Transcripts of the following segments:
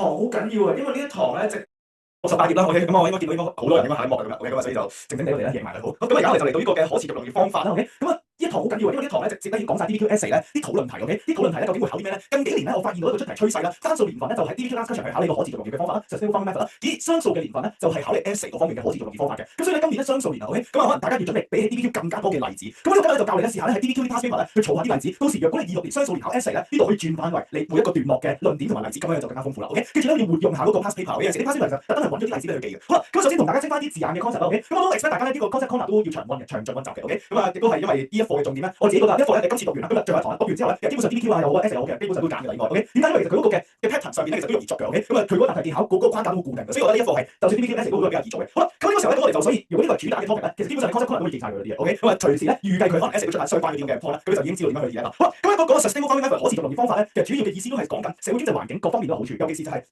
堂好緊要啊，因為呢一堂咧18頁啦，OK，咁我應該見到應該好多人應該下一幕㗎咁樣，OK，咁所以就靜靜地我哋咧贏埋佢好。咁而家我哋就嚟到呢個嘅可持續農業方法啦，OK，咁呢一堂好緊要啊，因為呢一堂咧直接已經講晒 DBQ essay 咧啲討論題 ，OK， 啲討論題咧究竟會考啲咩咧？近幾年咧我發現到一個出題趨勢啦，單數年份咧就係 DBQ last question 係考呢個可持續農業嘅方法啦 ，sustainable farming method 啦，而雙數嘅年份咧就係考你 essay 嗰方面嘅可持續農業方法嘅。咁所以咧今年咧雙數年啊 ，OK， 咁可能大家要準備比起 DBQ 更加多嘅例子。咁呢個今日就教你咧試下咧喺 DBQ 啲 past paper 咧去儲下啲例子，到時若果你26年雙數年考 essay 咧，呢度可以轉翻為你每一個段落嘅論點同埋例子，咁樣就更加豐富啦 ，OK。跟住咧要活用下嗰個 past paper， 有陣時啲 past paper 就特登係揾咗啲例子俾佢記嘅。好啦，咁首先同大家清翻啲字眼嘅 concept 啦 ，OK。咁我都 expect 大家咧呢個 concept corner 都要長溫嘅，詳盡溫習嘅 ，OK。咁亦都係因為呢一課嘅重點咧，我自己覺得呢一課咧今次讀完啦，今日最後一堂讀完之後咧，其實基本上 DBQ 啊又好 essay 又好嘅，基本上都揀嘅啦應該 ，OK。點解？因為其實佢嗰個嘅 pattern 上面咧其實都容易作嘅 ，OK。咁佢嗰個答題技巧嗰個框架都好固定嘅，所以我覺得呢一課係就算 DBQ essay 嗰個比較易做嘅。好啦，咁呢個時候咧我哋就所以如果呢個係主打嘅 topic 咧，其實基本上 concept corner 都會記晒佢嗰啲嘢 ，OK。咁隨時咧預計佢可能 essay 會出埋相關嗰啲咁嘅 point 啦，咁就已經知道點樣去理解啦。好啦，咁嗰個 sustainable farming method 可持續農業方法咧，其實主要嘅意思都係講緊社會經濟環境各方面都有好處，尤其是就係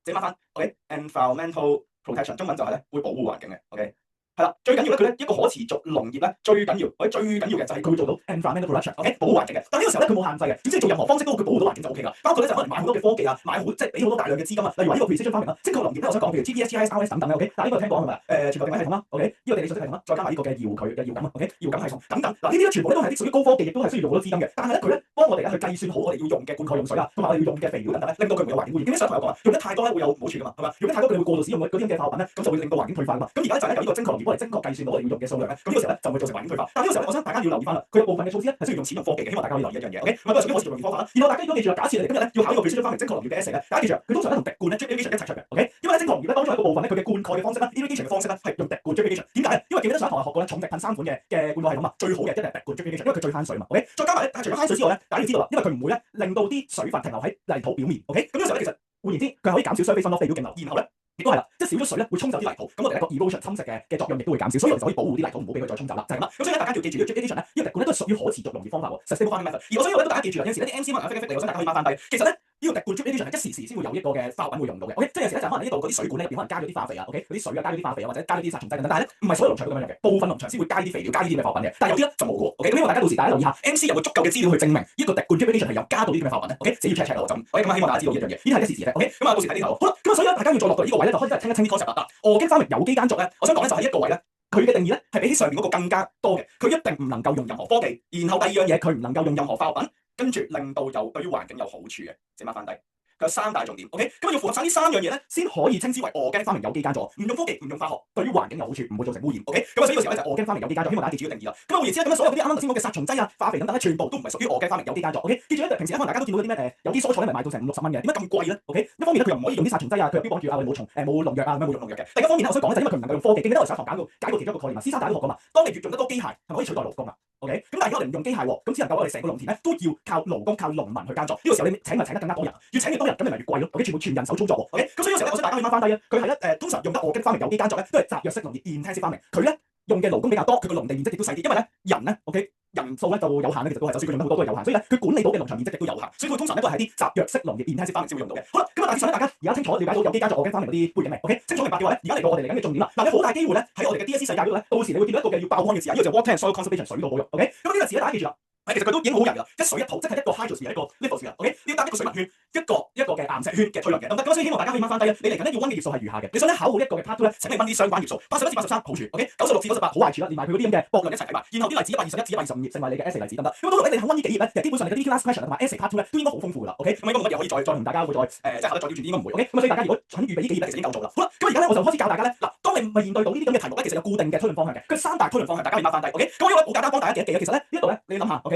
整翻 ，OK，environmental protection 中文就係咧會保護環境嘅 ，OK。係啦，最緊要咧，佢咧一個可持續農業咧，最緊要嘅就係佢會做到 environmental protection，OK， 保護環境嘅。但呢個時候咧，佢冇限制嘅，總之做任何方式都佢保護到環境就 OK 啦。包括咧就可能買好多嘅科技啊，買好即係俾好多大量嘅資金啊，例如話呢個 precision farming 啦，精確農業咧，我想講譬如 GPS、GIS、RS 等等嘅 OK。嗱呢個聽講係咪？全球定位系統啦 ，OK，呢個地理信息系統啦，再加埋呢個嘅遙感啊 ，OK， 遙感系統等等。嗱呢啲咧全部咧都係啲屬於高科技，亦都係需要用好多資金嘅。但係咧佢咧幫我哋咧去計算好我哋要用嘅灌溉用水啊，同埋我哋要用嘅肥料等等咧，令到佢唔會有環境污染。咁上堂有講啊，用得太多咧會有唔好處噶嘛，係嘛？用得太多佢會過度使用嗰啲咁嘅化學品咧，咁就會令到環境退化噶嘛。咁而家就係呢個精確農業幫我哋精確計算到我哋要用嘅數量咧，咁呢個時候咧就會造成環境退化。但係呢個時候咧，我想大家要留意翻啦，佢有部分嘅措施咧係需要用錢用科技嘅，希望大家可以留意一樣嘢 ，OK。咁啊，都係屬於可持續農業方法啦。然後大家如果記住啦，假設你哋今日咧要考呢個 precision farming 精確農業嘅 essay 咧，大家記住佢通常咧同滴灌咧 drip irrigation 一齊出嘅 ，OK。因為咧精確農業咧當中有一個部分咧，佢嘅灌溉嘅方式啦 ，irrigation 嘅方式咧係用滴灌 drip irrigation。點解啊？因為記唔記得上一堂學過咧，重力噴3款嘅灌溉系統啊，最好嘅一定係滴灌 drip irrigation，因為佢最慳水嘛 ，OK。再加埋咧，但係除咗慳水之外咧，大家要知道啦，因為佢唔會咧令到啲水分停留喺泥土表面 ，OK。咁呢個時候咧，其實換言之，佢係可以減少 surface runoff 肥料徑流，然後咧。亦都係啦，即係少咗水咧，會沖走啲泥土，咁我哋一個 erosion 侵蝕嘅作用亦都會減少，所以我哋就可以保護啲泥土，唔好俾佢再沖走啦，就係咁啦。咁所以咧，大家要記住呢個 drip irrigation 咧，呢個滴灌咧都係屬於可持續農業方法喎 ，sustainable farming method。而我想要咧，大家記住啦，有陣時咧啲 MC 可能飛嚟，我想大家可以翻低。其實咧，呢個滴灌 drip irrigation 係一時先會有一個嘅化學品會用到嘅 ，OK。即係有時咧就可能呢度嗰啲水管咧入邊可能加咗啲化肥啊 ，OK， 嗰啲水啊加咗啲化肥啊，或者加咗啲殺蟲劑等等，但係咧唔係所有農場都咁樣嘅，部分農場先會加啲肥料、加呢啲咁嘅化學品嘅，但係有啲咧就冇嘅，OK。咁希望大家到時大家留意下 MC 有冇足夠嘅資料去證明呢個滴灌 drip irrigation 係有加到呢啲咁嘅化學品咧 ，OK， 自己要 check 咯，就咁，咁希望大家知道呢樣嘢，呢啲係一時嘅 ，OK。咁啊，到時睇呢頭，好啦，咁啊，所以咧大家要再落到呢個位咧，就開始清一清啲 concept 啦。organic farming 有機耕作咧，我想講咧就係一個位咧，佢嘅定義咧係比起上面嗰個更加多嘅，佢一定唔能夠用任何科技，然後第二樣嘢佢唔能夠用任何化學品，跟住令到對於環境有好處嘅，寫翻低。佢有3大重點 ，OK， 咁要符合晒呢3樣嘢咧，先可以稱之為organic farming有機耕作，唔用科技，唔用化學，對於環境有好處，唔會造成污染 ，OK。咁啊，所以呢個時候咧就 organic farming有機耕作，希望大家記住個定義啦。咁啊，換言之咧，咁樣所有嗰啲啱啱頭先講嘅殺蟲劑啊、化肥等等咧，全部都唔係屬於organic farming有機耕作 ，OK。記住咧，平時可能大家都見到嗰啲咩有啲蔬菜咧，咪賣到成50-60蚊嘅，點解咁貴咧 ？OK， 一方面咧佢又唔可以用啲殺蟲劑啊，佢又標榜住啊冇蟲冇農藥啊，冇用農藥嘅。另一方面咧，我想講咧就因為佢唔能夠用科技，記唔記得我上堂解過其中一個概念啊？師生大家都學過嘛，當你越用得多機械，係咪可以取代勞工啊？ OK， 咁但係而家我哋唔用機械喎，咁只能夠我哋成個農田咧都要靠勞工、靠農民去耕作。呢個時候你請咪請得更加多人，越請越多人，咁你咪越貴咯。OK， 全人手操作喎。OK， 咁所以呢個時候咧，我想大家可以翻低啊。佢係咧通常用得organic farming有機耕作咧，都係集約式農業 intensive farming。佢咧用嘅勞工比較多，佢個農地面積亦都細啲，因為咧人咧 OK 人數咧就有限咧，其實都係，就算佢用得好多都係有限，所以咧佢管理到嘅農場面積亦都有限，所以佢通常咧都係啲集約式農業 intensive farming 先會用到嘅。好啦，咁啊，大致上咧大家而家清楚了解到有機耕作 organic farming 嗰啲背景未 ？OK， 清楚明白嘅話咧，而家嚟到我哋嚟緊嘅重點啦。嗱，有好大機會咧喺我哋嘅 DSE 世界嗰度咧，到時你會見到一個嘅要爆開嘅字啊，呢個就 water and soil conservation 水土保育 OK。咁呢個字咧大家記住啦。其實佢都已經好人㗎啦，一水一土，即係一個 hydrosphere 一個 lithosphere OK， 要搭一個水文圈，一個嘅岩石圈嘅推論嘅，咁所以希望大家可以掹翻低啊！你嚟緊咧要溫嘅頁數係如下嘅，你想咧考好一個嘅 part 2咧，請你溫啲相關頁數，81至83好處 OK， 96至98好壞處啦，連埋佢嗰啲咁嘅駁論一齊睇埋，然後啲例子121至125頁成為你嘅 essay 例子得唔得？咁到你肯溫呢幾頁咧，其實基本上你嘅 DBQ last question 同埋 essay part 2咧都應該好豐富㗎啦 OK， 咁應該冇乜嘢可以再同大家會再即係考得再刁鑽啲應該唔會 OK， 咁所以大家如果肯預備呢幾頁咧，其實已經夠做啦。好啦，咁而家咧我就開始教大家咧，嗱，當你面對到呢啲咁嘅題目咧，其實有固定嘅推論方向嘅，佢3大推論方向，大家可以 mark 翻低 OK。咁因為好簡單幫大家記一記啊，其實咧呢度咧你諗下 OK。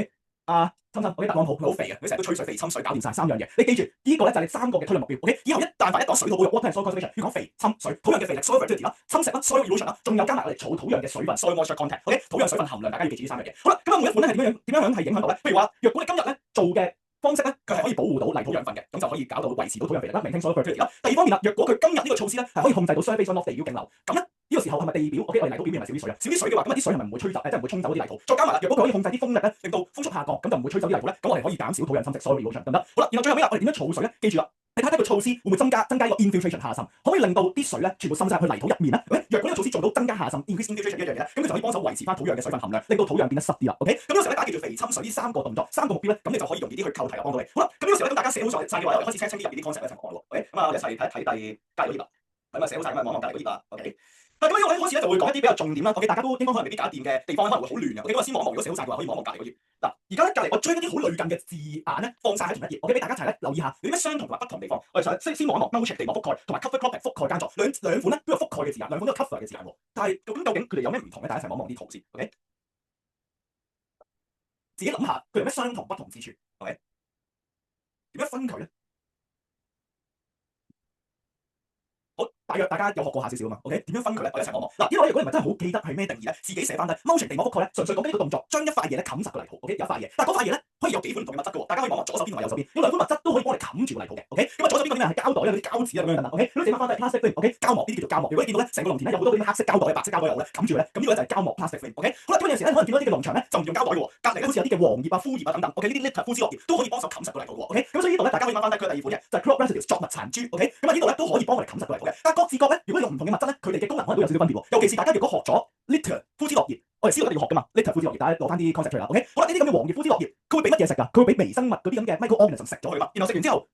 侵我啲答案好肥嘅，佢成日都吹水肥侵水，搞掂晒3樣嘢。你記住呢個咧就係你3個嘅推論目標。OK， 以後但凡一講水土保育 water and soil conservation 要講肥侵水，土壤嘅肥力 soil fertility 啦，侵蝕啦 soil erosion 啦，仲有加埋我哋儲土壤嘅水分 soil moisture content。OK， 土壤水分含量，大家要記住呢3樣嘢。好啦，咁每一款咧係點樣係影響到咧？譬如話，若果你今日咧做嘅方式咧，佢係可以保護到泥土養分嘅，咁就可以搞到維持到土壤肥力啦，maintain soil fertility啦。第二方面啦，若果佢今日呢個措施咧係可以控制到 surface runoff 地表徑流，咁咧呢個時候係咪地表 OK 我哋泥土表面係咪少啲水啊？少啲水嘅話，咁啲水係咪唔會吹走，即係唔會沖走啲泥土？再加埋啦，若果佢可以控制啲風力咧，令到風速下降，咁就唔會吹走啲泥土咧，咁我哋可以減少土壤侵蝕 soil erosion 得唔得？好啦，然後最後尾啦，我哋點樣儲水咧？記住啦。你睇睇個措施會唔會增加呢個 infiltration 下滲，可唔可以令到啲水咧全部滲晒去泥土入面咧？若果呢個措施做到增加下滲 increase infiltration 一樣嘢咧，咁佢就可以幫手維持翻土壤嘅水分含量，令到土壤變得濕啲啦。OK，咁呢個時候咧大家叫做肥侵水呢3個動作3個目標咧，咁你就可以容易啲去構題啊幫到你。好啦，咁呢個時候咧咁大家寫好晒嘅話，我哋開始清啲入面啲 concept 一齊講咯。OK，咁啊我哋一齊睇一睇第隔離嗰頁啦。咁啊寫好晒咁啊望一望隔離嗰頁啦。OK。咁呢個咧開始咧就會講一啲比較重點啦。OK，大家都應該可能未必搞掂嘅地方可能會好亂嘅。OK，咁啊先望一望，如果寫好晒嘅話，可以望一望隔離嗰頁。嗱，而家咧隔離我將一啲好類近嘅字眼咧放晒喺同一頁。OK，俾大家一齊咧留意下有啲咩相同同埋不同地方。我哋先望一望 mulch 地膜覆蓋同埋 cover cropping 覆蓋間作兩款咧都有覆蓋嘅字眼，兩款都有 cover 嘅字眼喎。但係究竟佢哋有咩唔同咧？大家一齊望一望啲圖先。OK， 自己諗下佢有咩相同不同之處。OK， 點樣分佢咧？好，大約大家有學過下少少啊嘛 ，OK？ 點樣分佢咧？我哋一齊望望。嗱，呢個如果你唔係真係好記得係咩定義咧，自己寫翻低。mulching 地膜覆蓋咧，純粹講緊一個動作，將一塊嘢咧冚實個泥土 ，OK？ 有一塊嘢，但係嗰塊嘢咧可以有幾款唔同嘅物質嘅喎。大家可以望望左手邊同埋右手邊，有兩款物質都可以幫你冚住個泥土嘅 ，OK？ 咁啊左手邊嗰啲咩係膠袋啊，嗰啲膠紙啊咁樣等等 ，OK？咁你寫翻低 plastic film，OK？ 膠膜呢啲叫做膠膜。如果你見到咧成個農田咧有好多啲黑色膠袋、白色膠袋有咧冚住咧，咁呢個就係膠膜 plastic film，OK？ 好啦，咁有陣時咧可能見到啲嘅農場咧就唔用膠袋嘅喎，隔離咧好似有啲嘅黃葉啊、枯葉啊等等 ，OK？ 呢啲 litter 枯枝落葉都可以幫手冚實個泥土嘅喎 ，OK？ 咁所以呢度咧大家可以翻翻低佢第二款嘅就係 crop residues 作物殘珠 ，OK？ 咁啊呢度咧都可以幫我哋冚實個泥土嘅，但係各自各咧如果你用唔同嘅物質咧，佢哋嘅功能可能都有少少分別喎。尤其是大家如果學咗 litter 枯枝落葉，我哋知道一定要學噶嘛 litter 枯枝落葉，大家攞翻啲 concept 出嚟啦 ，OK？ 好啦，呢啲咁嘅黃葉枯枝落葉，佢會俾乜嘢食㗎？佢會俾微生物嗰啲咁嘅 microorganism 食咗佢嘛，然後食完之後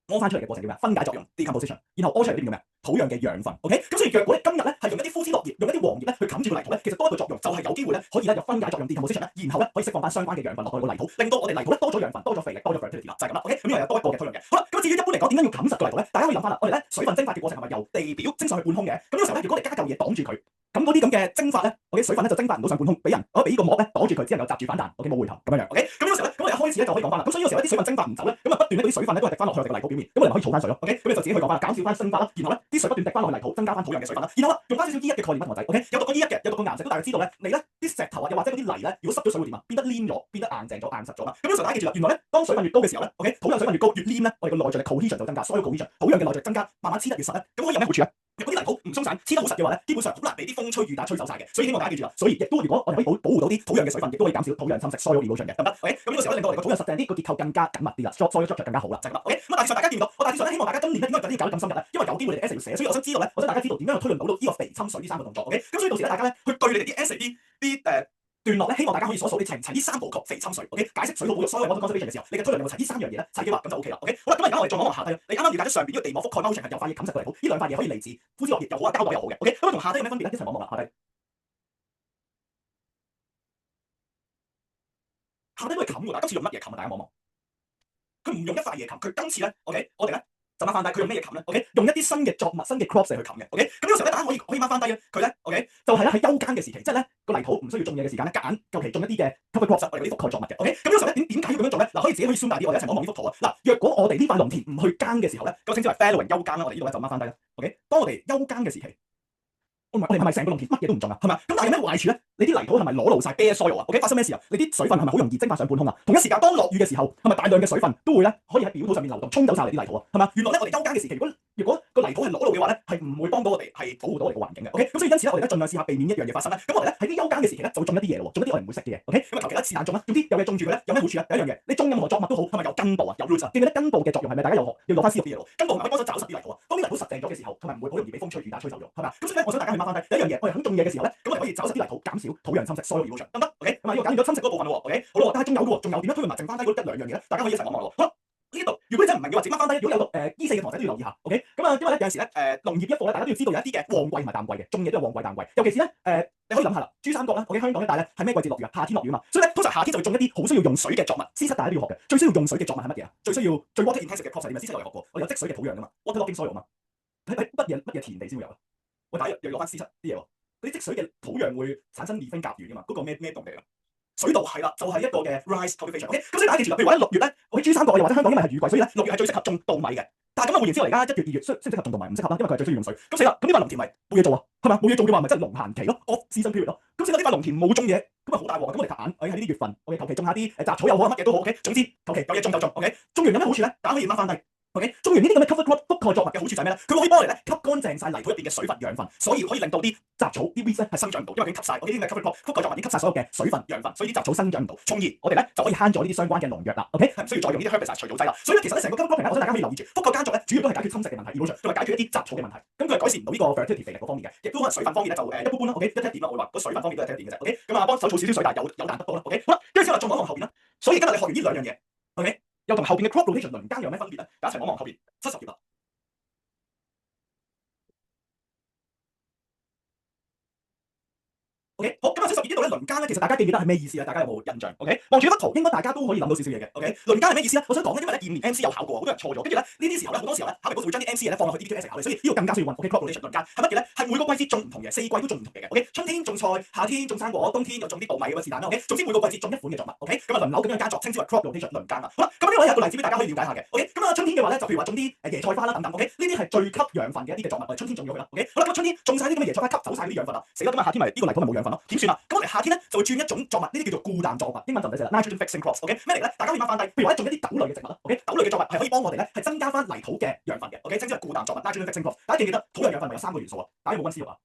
屙翻出嚟嘅過程叫咩？分解作用 decomposition， 然後屙出嚟啲叫咩？土壤嘅養分 ，OK？ 咁所以若果你今日咧係用一啲枯枝落葉，用一啲黃葉咧去冚住個泥土咧，其實多一個作用就係有機會咧可以咧有分解作用 decomposition 咧，然後咧可以釋放翻相關嘅養分落去個泥土，令到我哋泥土咧多咗養分、多咗肥力、多咗 fertility 啦，就係咁啦 ，OK？ 咁呢個有多一個嘅推論嘅。好啦，咁至於一般嚟講點解要冚實個泥土咧？大家可以諗翻啦，我哋咧水分蒸發嘅過程係咪由地表蒸上去半空嘅？咁呢個時候咧，如果我哋加嚿嘢擋住佢，咁嗰啲咁嘅蒸發咧，OK？ 水分咧就蒸發唔到上半空，俾呢個膜咧擋住佢，只能夠閘住反彈 ，OK？ 冇回頭咁樣樣 ，OK？ 咁呢個時候咧，咁我哋一開始咧就可以講翻啦。咁所以呢個時候咧啲水分蒸發唔走咧，咁啊不斷咧嗰啲水分咧都係滴翻落去我哋個泥土表面，咁我哋可以儲翻水咯 ，OK？ 咁你就自己去講翻啦，減少翻蒸發啦，然後咧啲水不斷滴翻落去泥土，增加翻土壤嘅水分啦，然後啦用翻少少 E1 嘅概念啦，同學仔 ，OK？ 有讀過 E1 嘅，有讀過岩石，都大家知道咧，你咧啲石頭啊，又或者嗰啲泥咧，如果濕咗水會點啊？變得黏咗，變得硬淨咗、硬實咗嘛。咁呢個時候大家記住啦，原來咧當水分越高嘅時候咧 ，OK？ 土壤水分越高越黏咧，我哋個內在嘅 cohesion 就增加，所有 cohesion 土壤嘅內在增加，慢慢黐得越實咧，咁可以有咩好處啊？如果啲泥土唔鬆散，黐得好實嘅話咧，基本上好難俾啲風吹雨打吹走晒嘅。所以希望大家記住啦。所以亦都如果我哋可以保護到啲土壤嘅水分，亦都可以減少土壤侵蝕 soil erosion 嘅，得唔得 ？OK， 咁呢個時候令到我哋個土壤實淨啲，個結構更加緊密啲啦，soil structure 更加好啦，就係咁啦。OK， 咁大致上大家見到，我大致上咧希望大家今年咧應該唔使搞得咁深入咧，因為有機會你哋 essay 要寫，所以我想知道咧，我想大家知道點樣去推論到呢個肥侵水呢3個動作。OK， 咁所以到時咧大家咧去對你哋啲 essay 啲段落咧，希望大家可以數你齊唔齊呢3部曲肥侵水 ，OK？ 解釋水土保育所有 water conservation 嘅時候，你嘅推論有冇齊呢3樣嘢咧？齊嘅話咁就 OK 啦 ，OK？ 好啦，咁而家我哋再望望下低啦。你啱啱了解咗上邊呢個地膜覆蓋 mulching 係有塊嘢冚實個泥土，呢兩塊嘢可以嚟自枯枝落葉又好啊，膠袋又好嘅 ，OK？ 咁同下低有咩分別咧？一齊望望啦，下低都係冚㗎，今次用乜嘢冚啊？大家望望，佢唔用一塊嘢冚，佢今次咧 ，OK？ 我哋咧就掹翻低，佢用咩嘢冚咧 ？OK？ 用一啲新嘅作物、新嘅 crops 嚟去冚嘅 ，OK？ 咁呢個時候咧，大家可以掹翻低咧，佢咧 ，OK？ 就係咧喺休耕嘅時期，即係咧個泥土唔需要種嘢嘅時間咧，夾硬求其種一啲嘅 cover crops，我哋嗰啲覆蓋作物嘅 ，OK？ 咁呢個時候咧點解要咁樣做咧？嗱，可以自己可以 zoom 大啲，我哋一齊望望呢幅圖啊。嗱，若果我哋呢塊農田唔去耕嘅時候咧，咁稱之為 fallowing 休耕啦，我哋呢度咧就掹翻低啦 ，OK？ 當我哋休耕嘅時期。我哋係咪成個農田乜嘢都唔種啊？係咪？咁但係有咩壞處咧？你啲泥土係咪裸露晒 bare soil 啊 ？OK， 發生咩事啊？你啲水分係咪好容易蒸發上半空啊？同一時間當落雨嘅時候，係咪大量嘅水分都會咧可以喺表土上面流動，沖走晒你啲泥土啊？係嘛？原來咧我哋休耕嘅時期，如果個泥土係裸露嘅話咧，係唔會幫到我哋係保護到我哋個環境嘅。OK， 咁所以因此咧，我哋咧盡量試下避免一樣嘢發生咧。咁我哋咧喺啲休耕嘅時期咧，就會種一啲嘢咯，種一啲我哋唔會識嘅嘢。OK， 咁啊求其一是但種啦，用啲有嘢種住佢咧，有咩好處啊？第一樣嘢，你種任何作物都好，係咪有根部啊？有 roots 啊？記唔記得根部嘅作用係咪？大家有學要攞翻師傅啲嘢咯。根部係咪幫手找實啲泥土啊？當啲泥土實淨咗嘅時候，佢咪唔會好容易俾風吹雨打吹走咗，係嘛？咁所以咧，我想大家去掹翻低第一樣嘢，我哋肯種嘢嘅時候咧，咁我哋可以找實啲泥土，減少土壤侵蝕 soil erosion， 得唔得 ？OK， 咁啊呢個搞掂咗侵蝕嗰部分咯 ，OK， 好啦，但係仲有嘅喎，仲有點樣推論埋剩翻低嗰一兩樣嘢咧？大家可以一齊望望咯。好啦，呢度如果你真係唔明嘅話，自己掹翻低。如果有讀E4嘅同學仔都要留意下 ，OK， 咁啊，因為咧有陣時咧農業一課咧，大家都要知道有一啲嘅旺季同埋淡季嘅，種嘢都有旺季淡季。尤其是咧你可以諗下啦，珠三角啦 ，OK， 香港一帶咧係咩季節落雨啊？夏天落雨啊嘛，所以咧通常夏天就會種一啲好需要用水嘅作物。C7大家都要學嘅，最需要用水嘅作物係乜嘢啊？最 water intensive 嘅 crops 係咪？C7我哋學過，我哋有積水嘅土壤噶嘛 ，water logging soil 啊嘛。睇乜嘢田地先會有啊？我打又攞翻 C7 啲嘢喎，嗰啲積水嘅土壤會產生二分甲烷噶嘛，嗰個咩動地啊？水稻係啦，就係一個嘅 rice cultivation。OK， 咁所以大家記住啦，譬如話6月咧，我喺珠三角又或者香港，因為係雨季，所以咧6月係最適合種稻米嘅。但係咁啊，換言之，我而家1月2月適唔適合種稻米？唔適合啦，因為佢係最需要用水。咁死啦，咁呢塊農田咪冇嘢做啊？係咪冇嘢做嘅話，咪即係農閒期咯，off season period咯。咁死啦，呢塊農田冇種嘢，咁啊好大鑊。咁我哋夾硬喺呢啲月份，我哋求其種下啲雜草又好，乜嘢都好。OK，總之求其有嘢種就種。OK， 種完有咩好處咧？大家可以掹翻低。OK，種完呢啲咁嘅 cover crop 覆蓋作物嘅好處就係咩咧？佢可以幫我哋咧吸乾淨晒泥土入邊嘅水分養分，所以可以令到啲雜草啲 weeds 咧係生長唔到，因為已經吸晒我呢啲咁嘅 cover crop 覆蓋作物已經吸晒所有嘅水分養分，所以啲雜草生長唔到，從而我哋咧就可以慳咗呢啲相關嘅農藥啦。OK，係唔需要再用呢啲 herbicide 除草劑啦。所以咧其實咧成個 cover cropping咧，我想大家可以留意住，覆蓋耕作咧主要都係解決侵蝕嘅問題 erosion 同埋解決一啲雜草嘅問題。咁佢係改善唔到呢個 fertility 肥力嗰方面嘅，亦都可能水分方面咧就一般般啦。OK，一點啦，我會話個水分方面都係一點嘅啫。OK，咁啊幫手儲少少水，但係有彈得到啦。OK，好啦，跟住之後再望一望後邊啦。所以今日你學完呢兩樣嘢 ，OK，又同後邊嘅 crop rotation 輪耕有咩分別咧？大家一齊望一望後邊70頁啦。OK，好，咁啊，70頁呢度咧輪耕咧，其實大家記唔記得係咩意思啊？大家有冇印象？OK，望住一幅圖，應該大家都可以諗到少少嘢嘅。OK，輪耕係咩意思咧？我想講咧，因為咧2年 MC 有考過，好多人錯咗，跟住咧呢啲時候咧，好多時候咧考評局會將啲 MC 嘢咧放落去 DBQS 考慮，所以呢個更加需要問。OK，crop rotation 輪耕係乜嘢咧？係每個季節種唔同嘅，4季都種唔同嘅。OK，春天種菜，夏天種生果，冬天又種啲稻米咁嘅是但啦。OK，總之每個季節種一款嘅作物。OK，咁啊輪流咁樣耕作，稱之為 crop rotation 輪耕啦。好啦，咁呢個有個例子俾大家可以了解下嘅。OK，咁啊春天嘅話咧，就譬如話種啲椰菜花啦等等。OK，呢啲係最吸養分嘅一啲嘅作物，我哋春天種咗佢啦。OK，好啦，咁春天種晒啲咁嘅椰菜花，吸走晒啲養分啦，死啦！咁啊夏天咪呢個泥土咪冇養分咯，點算啊？咁我哋夏天咧就會轉一種作物，呢啲叫做固氮作物，英文就唔使寫啦 ，nitrogen fixing crops。OK，咩嚟咧？大家可以翻低，譬如話種一啲豆類嘅植物啦。OK，豆類嘅作物係可以幫我哋咧係增加翻泥土嘅養分嘅。OK，稱之為固氮作物 ，nitrogen fixing crops。大家記唔記得土壤養分咪有3個元素啊？大家有冇溫書啊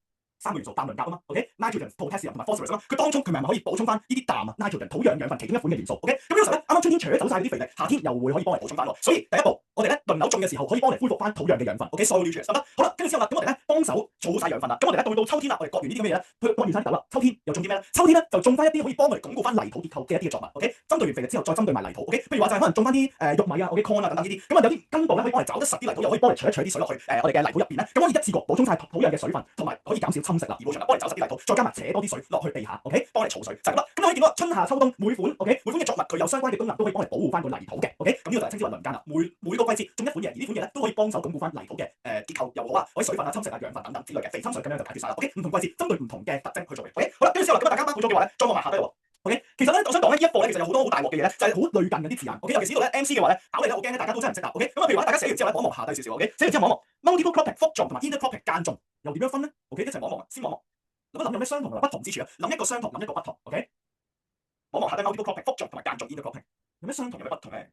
？3個元素氮磷鉀啊嘛。OK，nitrogen、potassium 同埋 phosphorus 啊嘛。佢當中佢咪可以補充翻呢啲氮啊 ，nitrogen 土壤養分其中一款嘅元素。OK，咁呢個時候咧，啱啱春天除咗走晒啲肥力，夏天又會可以幫我哋補充翻喎。所以第一步，我哋咧輪流種嘅時候可以幫我哋恢復翻土壤嘅養分。OK，soil nutrients 得唔得？好啦，跟住之後啦，咁我哋咧幫手儲好晒養分啦。咁我哋咧到秋天啦，我哋割完呢啲咁嘅嘢咧，割完晒啲豆啦，秋天又種啲咩咧？秋天咧就種翻一啲可以幫我哋鞏固翻泥土結構嘅一啲嘅作物。OK，針對完肥力之後，再針對埋泥土。OK，譬如話就係可能種翻啲玉米啊，OK corn 啊等等呢啲。咁啊有啲根部咧可以幫我哋找得實啲泥土，又可以幫我哋取一取啲水落去我哋嘅泥土入邊咧，咁可以一次過補充晒土壤嘅水分，同埋可以減少侵蝕啦。erosion 幫我哋找實啲泥土，再加埋扯多啲水落去地下。OK，幫我哋儲水就係咁啦。咁你可以見到春夏秋冬每款 OK 每款嘅作物佢有相關嘅功能，都可以幫我哋保護翻個泥土嘅。OK，咁呢個就係稱之為輪耕啦。每個季節種一款嘢，而呢款嘢咧都可以幫手鞏固翻泥土嘅結構又好啊，可以水分啊、侵蝕啊、養分等等之類嘅肥侵水咁樣就解決晒啦。OK，唔同季節針對唔同嘅特徵去做嘅。OK，好啦，跟住之後啦，咁大家 mark 好咗嘅話咧，再望埋下低喎。OK，其實咧我想講咧呢一課咧其實有好多好大鑊嘅嘢咧，就係好類近嘅啲字眼。OK，尤其是呢度咧 MC 嘅話咧考你咧，我驚咧大家都真係唔識答。OK，咁啊譬如話大家寫完之後咧望一望下低少少。OK，寫完之後望一望 multiple cropping 複種同埋 intercropping 間種又點樣分咧 ？OK，一齊望一望啊，先望一望，諗一諗有咩相同同埋不同之處啊？諗一個相同，諗一個不同。OK，望一望下低 multiple cropping 複種同埋間種 intercropping 有咩相同有咩不同咧？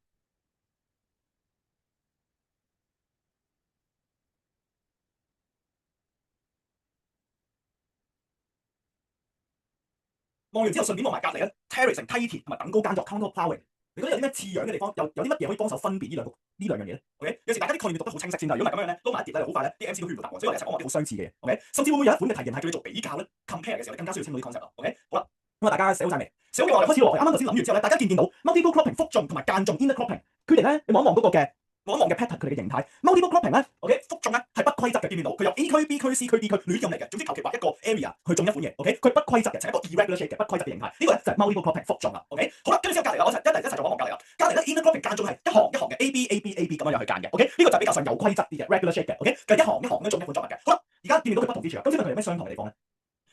望完之後順便望埋隔離咧 terracing 梯田同埋等高耕作 contour plowing。你覺得有啲咩似樣嘅地方？有啲乜嘢可以幫手分辨呢兩樣嘢咧 ？OK，有時大家啲概念讀得好清晰先啦，如果唔係咁樣咧，撈埋一碟咧，好快咧，啲 MC 都圈唔到答案。所以我哋一齊講啲好相似嘅嘢。OK，甚至會唔會有一款嘅題型係叫你做比較咧 ？compare 嘅時候，你更加需要清楚啲 concept 啦。OK，好啦，咁啊大家寫好晒未？寫好嘅話，我哋開始落去。啱啱頭先諗完之後咧，大家見唔見到 multiple cropping 複種同埋間種 intercropping，佢哋咧你望一望嗰個嘅。望一望嘅 pattern 佢哋嘅形態 multiple cropping 咧 ，OK 複種咧係不規則嘅，見唔見到？佢有 A 區、B 區、C 區、D 區亂咁嚟嘅，總之求其畫一個 area 去種一款嘢 ，OK 佢係不規則嘅，就係一個 irregular shape 嘅不規則嘅形態。呢個咧就係 multiple cropping 複種啦 ，OK 好啦，跟住之後隔離啦，我一齊再望一望隔離啦。隔離咧 intercropping 間種係一行一行嘅 A B A B A B 咁樣去間嘅，OK 呢個就比較上有規則啲嘅 regular shape 嘅，OK 就一行一行咁樣種一款作物嘅。好啦，而家見唔見到佢不同之處啊？咁請問佢有咩相同嘅地方咧？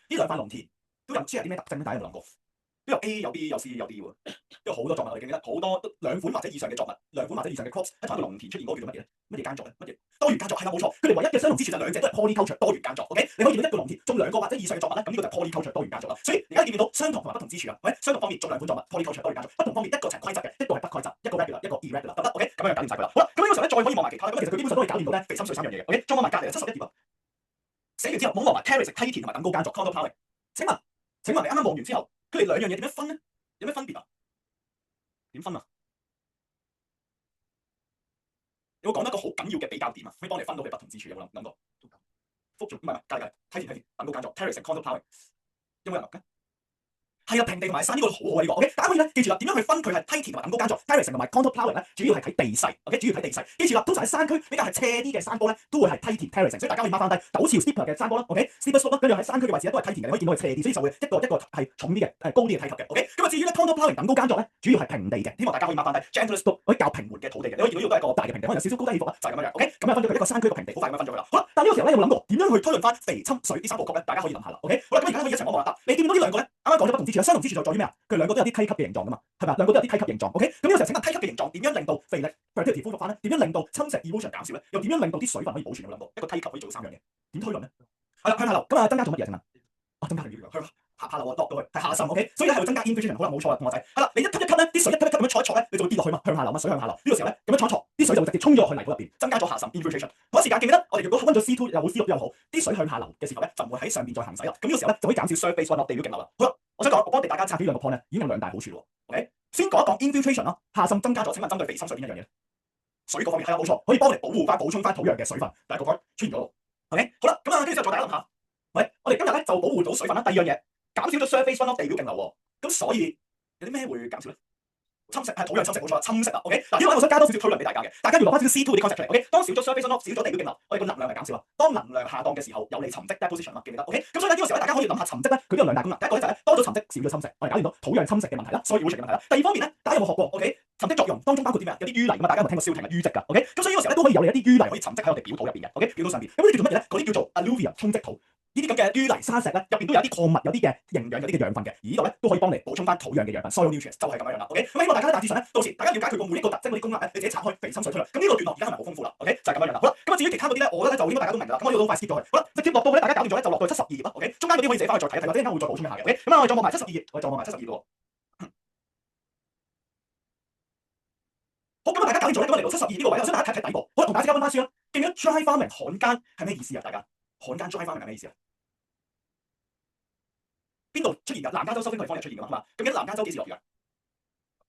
呢兩塊農田都有唔知有啲咩特徵咧？大家有冇諗過？都有 A 有 B 有 C 有 D 喎，因為好多作物我哋記得好多兩款或者以上嘅作物，兩款或者以上嘅 crops 喺同一個農田出現嗰個叫做乜嘢咧？乜嘢耕作咧？乜嘢多元耕作係啦，冇錯。佢哋唯一嘅相同之處就係兩者都係 polyculture 多元耕作。OK，你可以見到一個農田種兩個或者以上嘅作物咧，咁呢個就係 polyculture 多元耕作啦。所以而家見唔見到相同同埋不同之處啊？喂，相同方面種兩款作物 polyculture 多元耕作，不同方面一個就係規則嘅，一個係不規則，一個 regular 一個 irregular 得唔得 ？OK，咁樣搞掂晒佢啦。好啦，咁呢個時候咧再可以望埋其他，咁其實佢基本上都可以搞掂到咧肥侵水3樣嘢嘅。OK，再望埋隔離71頁啊，寫完之後望埋 terracing 梯田同埋等高耕作 contour plowing。請問你啱啱望完之後，佢哋兩樣嘢點樣分咧？有咩分別啊？點分啊？有冇講得一個好緊要嘅比較點啊？可以幫你分到佢不同之處，有冇諗過？複種唔係，隔離梯田等高耕作 terracing contour plowing 有冇人諗嘅？係啊，平地同埋山呢個好好啊呢個。OK，大家可以咧記住啦，點樣去分佢係梯田同埋等高耕作 terracing 同埋 contour plowing 咧？主要係睇地勢。OK，主要睇地勢。記住啦，通常喺山區比較係斜啲嘅山坡咧，都會係梯田 terracing，所以大家可以 mark 翻低陡峭 steeper 嘅山坡啦。OK，steeper slope 啦，跟住喺山區嘅位置咧都係梯田嘅，你可以見到佢斜啲，所以就會一個係重啲嘅高啲嘅梯級嘅。OK，咁啊至於咧 contour plowing 等高耕作咧，主要係平地嘅，希望大家可以 mark 翻低 gentle slope 可以較平緩嘅土地嘅，你可以見到呢個都係一個大嘅平地，可能有少少高低起伏啦，就係咁樣。OK，咁啊分咗佢一個山區個平地，好快咁樣分咗佢啦。好啦，但係呢個時候咧有冇諗過點樣去推論翻肥侵水呢三部曲咧？大家可以諗下啦。OK，好啦，咁而家可以一齊望一望啦。你見唔見到呢兩個咧？啱啱講咗不同之處，相同之處就在於咩啊？佢兩個都有啲梯級嘅形狀噶嘛，係咪啊？兩個都有啲梯級形狀。OK，咁呢個時候請問梯級嘅形狀點樣令到肥力 fertility 恢復翻咧？點樣令到侵蝕 erosion 減少咧？又點樣令到啲水分可以保存？有冇諗過一個梯級可以做3樣嘢？點推論咧？係啦，向下流咁啊，增加做乜嘢先啊？增加係要向下流啊，落到去係下滲，OK，所以咧係會增加 infiltration。好啦，冇錯啦，同學仔係啦，你一吸咧，啲水一吸咁樣錯一錯咧，你就會跌落去嘛，向下流嘛，水向下流。呢個時候咧咁樣錯一錯，啲水就會直接衝咗落去泥土入邊，增加咗下滲 infiltration。同一時間記唔記得我哋如果溫咗 C2 又好 C6 又好，啲水向下流嘅時候咧就唔會喺上邊再行駛啦。咁呢個時候咧就可以減少 surface runoff 地表徑流啦。好啦，我想講我幫大家拆呢兩個 point 咧已經有兩大好處喎。OK， 先講一講 infiltration 啦，下滲增加咗，請問針對肥深水邊一樣嘢？水嗰方面係啊，冇錯，可以幫你保護翻、補充翻土壤嘅水分。第一個 point 出現咗。OK， 好啦，咁啊，跟住之後再大家諗下，喂，我哋今日咧就保護到水分啦。第二樣嘢，減少咗 surface runoff 地表徑流喎。咁所以有啲咩會減少咧？侵蝕係土壤侵蝕，冇錯，侵蝕啦。OK， 嗱，呢個我想加多少少推論俾大家嘅，大家要攞翻少少 C2 啲 concept 出嚟。OK， 當少咗 surface runoff，少咗地表徑流，我哋個能量係減少啦。當能量下降嘅時候，有利沉積 deposition 啦，記唔記得 ？OK， 咁所以呢個時候咧，大家可以諗下沉積咧，佢都有兩大功能。第一個咧就係多咗沉積，少咗侵蝕，我哋搞掂到土壤侵蝕嘅問題啦，所以會出現嘅問題啦。第二方面咧，大家有冇學過 ？OK， 沉積作用當中包括啲咩啊？有啲淤泥咁嘛，大家有冇聽過 silting 嘅淤積㗎 ？OK， 咁所以呢個時候咧都可以有你一啲淤泥可以沉積喺我哋表土入邊嘅。OK， 表土上邊，咁呢啲叫做乜嘢咧？嗰啲叫做 alluvium 沖積土。呢啲咁嘅淤泥沙石咧，入邊都有啲礦物、有啲嘅營養、有啲嘅養分嘅，而呢度咧都可以幫你補充翻土壤嘅養分 ，soil nutrients 就係咁樣樣啦。OK， 咁希望大家咧大致上咧，到時大家了解佢個每一個特徵嗰啲功能咧，你自己拆開肥深水推論。咁呢個段落而家係咪好豐富啦 ？OK， 就係咁樣樣啦。好啦，咁啊至於其他嗰啲咧，我覺得咧就應該大家都明㗎啦。咁我呢度都快 skip 咗佢。好啦，直接落到去大家搞掂咗咧，就落到72頁啦。OK， 中間嗰啲可以自己翻去再睇睇，或者陣間會再補充一下嘅。OK， 咁啊我哋再望埋72頁，我哋再望埋72喎。好，咁啊大家搞掂咗咧，咁我嚟到72呢個位，我想大家睇睇底部。好啦，同大家溫翻書啦。記唔記得 dry farming 旱耕係咩意思啊？大家旱耕 dry farming 係咩意思啊？邊度出現㗎？南加州收緊佢方面出現㗎嘛，係嘛？咁記得南加州幾時落雨啊？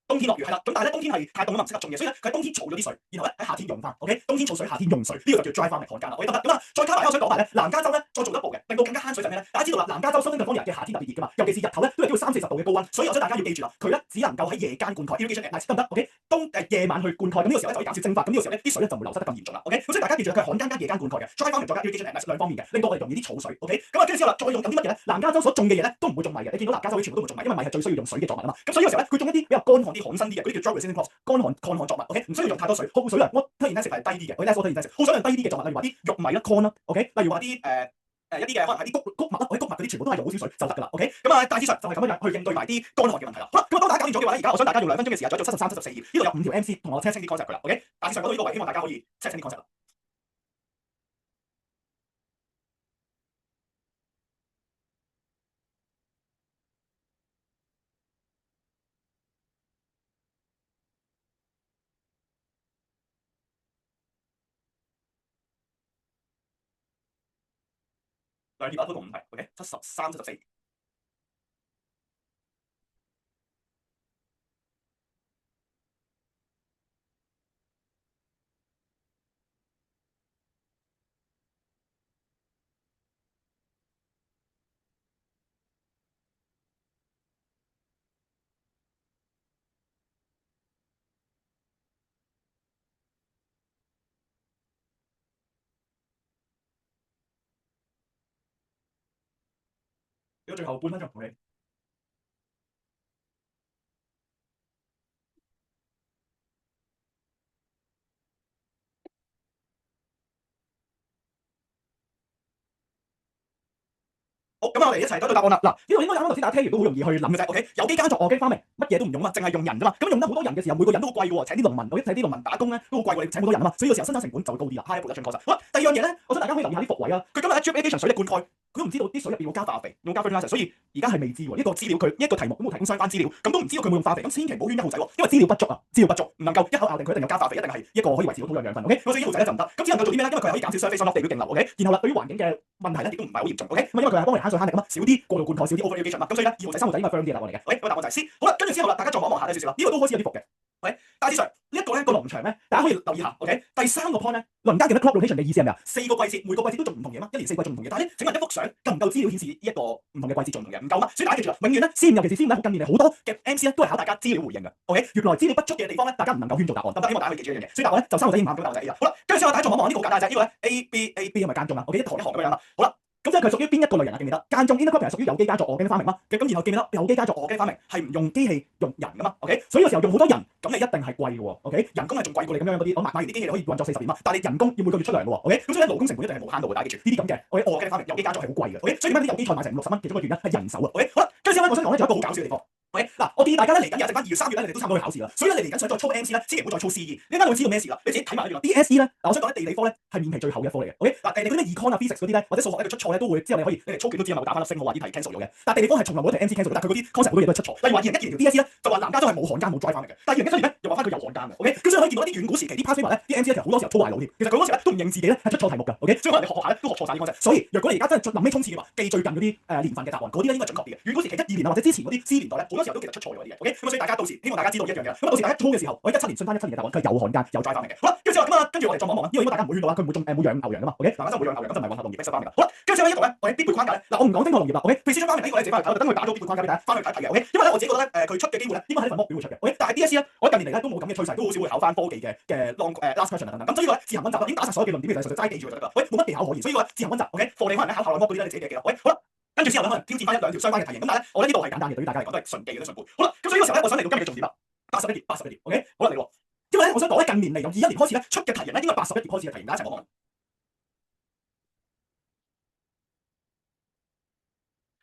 冬天落雨係啦，咁但係咧冬天係太凍啊嘛，唔適合種嘢，所以咧佢喺冬天儲咗啲水，然後咧喺夏天用翻。OK， 冬天儲水，夏天用水，呢個就叫 dry farming 旱耕啦。OK， 得唔得？咁啊，再加埋我想講埋咧，南加州咧再做一步嘅，令到更加慳水就係咩咧？大家知道啦，南加州收緊佢方面嘅夏天特別熱㗎嘛，尤其是日頭咧都有機會30-40度嘅高溫，所以我想大家要記住啦，佢咧只能夠喺夜間灌溉 irrigation at night 得唔得 ？OK， 夜晚去灌溉，咁呢個時候咧就可以減少蒸發，咁呢個時候咧啲水咧就唔會流失得咁嚴重啦。OK， 咁所以大家記住佢係旱耕加夜間灌溉嘅 dry farming 再加 irrigation at night 兩方面嘅，令到我哋容易啲儲水。OK， 咁啊跟住之後啦，再用緊啲乜嘢咧？南加州所種嘅嘢咧都唔會種米嘅，你見到南加州啲全部都唔會種米，因為米係最需要用水嘅作物啊嘛。咁所以呢個時候咧，佢種一啲比較乾旱啲、旱生啲嘅嗰啲叫 drought resistant crops， 乾旱抗旱作物。OK， 唔需要用太多水，耗水量 water intensity 係低啲嘅，water intensity 耗水量低啲嘅作物，例如話啲玉米啦 corn 啦 ，OK， 例如話啲一啲嘅可能係啲穀物啦，嗰啲穀物嗰啲全部都係用好少水就得㗎啦。OK， 咁啊大致上就係咁樣樣去應對埋啲乾旱嘅問題啦。好啦，咁啊當大家搞掂咗嘅話咧，而家我想大家用2分鐘嘅時間再做73、74頁，呢度有5條 MC 同我清啲 concept 佢啦。OK， 大致上講到呢個位，希望大家可以清啲 concept 啦。2頁啦，都同5題。OK， 73、74。到最後半分鐘 ，OK。好，咁我哋一齊睇到答案啦。嗱，呢度應該啱啱頭先大家聽完都好容易去諗嘅啫。OK， 有機耕作、organic farming，乜嘢都唔用啊，淨係用人啫嘛。咁用得好多人嘅時候，每個人都好貴嘅喎。請啲農民，或者請啲農民打工咧，都好貴喎。你請好多人啊嘛，所以個時候生產成本就會高啲啦。High production cost。好啦，第二樣嘢咧，我想大家可以留意下啲伏位啊。佢今日喺 drip irrigation 水力灌溉，佢都唔知道啲水入邊會加化肥，會加 fertilizer， 所以而家係未知喎。呢個資料佢一個題目都冇提供相關資料，咁都唔知道佢會用化肥。咁千祈唔好冤一號仔喎，因為資料不足啊，資料不足，唔能夠一口咬定佢一定有加化肥，一定係一個可以維持到土壤養分。OK， 咁所以一號仔咧就唔得。咁只能夠做啲咩咧？因為佢係可以減少 surface runoff 地表徑流。OK， 然後啦，對於環境嘅問題咧亦都唔係好嚴重。OK， 咁因為佢係幫我哋慳水慳力啊嘛，少啲過度灌溉，少啲 over irrigation 嘛。咁所以咧2號仔、3號仔應該係 firm 啲嘅答案嚟嘅。OK， 咁答案就係 C。好啦，跟住之後啦，大家再望一望下低少少啦，呢個都開始有啲伏嘅。喂，大致上呢一個咧個農場咧，大家可以留意下。OK， 第3個 point 咧，輪耕嘅 crop rotation 嘅意思係咩啊？4個季節，每個季節都種唔同嘢嘛，一年4季種唔同嘢。但係咧，請問一幅相夠唔夠資料顯示呢一個唔同嘅季節種唔同嘢？唔夠嘛？所以大家記住啦，永遠咧試驗，尤其是試驗咧，近年嚟好多嘅 MC 咧都係考大家資料回應嘅。OK， 原來資料不足嘅地方咧，大家唔能夠圈做答案，得唔得？希望大家可以記住一樣嘢。所以答案咧就3號仔已經答案就 A 啦。好啦，跟住之後大家再望一望呢個好簡單啫，呢個咧 A B 係咪間種啊？我記得一行一行咁樣啦。好啦。咁即係佢屬於邊一個類人啊？記唔記得？間種 intercropping 係屬於有機耕作 organic farming 嘛？咁然後記唔記得有機耕作 organic farming 係唔用機器用人噶嘛 ？OK， 所以個時候用好多人，咁你一定係貴嘅喎。OK， 人工係仲貴過你咁樣嗰啲，我買完啲機器可以運作40年嘛，但係你人工要每個月出糧嘅喎。OK， 咁所以咧勞工成本一定係無限度嘅，大家記住呢啲咁嘅 organic farming 有機耕作係好貴嘅。OK， 所以點解啲有機菜賣成60蚊？其中一個原因係人手啊。OK， 好啦，跟住之後咧，我想講咧就一個好搞笑嘅地方。喂，嗱，我建議大家咧嚟緊有剩翻2月3月咧，你哋都差唔多去考試啦，所以咧你嚟緊想再操 MC 咧，千祈唔好再操 CE，你一陣會知道咩事啦。你自己睇埋原來 DSE 咧，嗱我想講咧地理科咧係面皮最厚嘅一科嚟嘅。OK，嗱你嗰啲咩 econ 啊、physics 嗰啲咧，或者數學咧佢出錯咧都會之後你可以你嚟操卷都知啊嘛，會打翻粒星，我話呢題 cancel 咗嘅。但地理科係從來冇一題 MC cancel，但係佢嗰啲 concept 好多嘢都係出錯。例如話2012年條 DSE 咧就話南加州係冇漢奸冇 drive 翻嚟嘅，但係2017年咧又話翻佢有漢奸嘅。OK，咁所以可以見到一啲遠古時期啲 past paper 咧，啲 MC 咧其實好多時候操壞腦添。其實佢嗰時咧都唔認自己咧係出錯題目㗎。OK，所以可能你學下咧都學錯晒啲 concept。所以若果你而家真係臨尾衝刺嘅話，記最近嗰啲年份嘅答案，嗰啲咧應該準確啲嘅。遠古時期12年啊或者之前嗰啲 C 年代咧，好多時候都其實出錯咗啲嘅。OK，咁所以大家到時希望大家知道一樣嘢。咁到時大家操嘅時候，我17年信翻17年嘅答案，佢係有漢奸有 drive 翻嚟嘅。好啦，跟住之後咁啊，跟住我哋再望一望，因為大家唔會勸到啦，佢唔會種會養牛羊㗎嘛。OK，南加州唔會養牛羊，咁就唔係混合農業 basic farming 㗎。好啦，跟住之後呢一度咧，我喺必備框架咧，嗱我唔講精確農業啦。OK，precision farming呢個咧，自己翻去睇，特登去打咗必備框架俾大家翻去睇嘅。OK，因為咧我自己覺得咧，佢出嘅機會咧，應該喺份 mock 表會出嘅。OK，但係 DSE 咧，我近年嚟咧都冇咁嘅趨勢，都好少會考翻科技嘅 last question 等等。咁所以呢個自行溫習啦，已經打晒所有嘅論點嘅，就齋記住就得㗎。喂，冇乜技巧可言，所以呢個自行溫習。OK，課你可能咧考校內 mock 嗰啲咧，你自己記啦。喂，好啦。跟住之後咧，可能挑戰翻1、2條相關嘅題型，咁但係咧，我覺得呢度係簡單嘅，對於大家嚟講都係順記嘅，都順背。好啦，咁所以呢個時候咧，我想嚟到今日嘅重點啦，81頁。OK，好啦嚟喎，因為咧，我想講咧，近年嚟由21年開始咧出嘅題型咧，應該81頁開始嘅題型，大家一齊望望。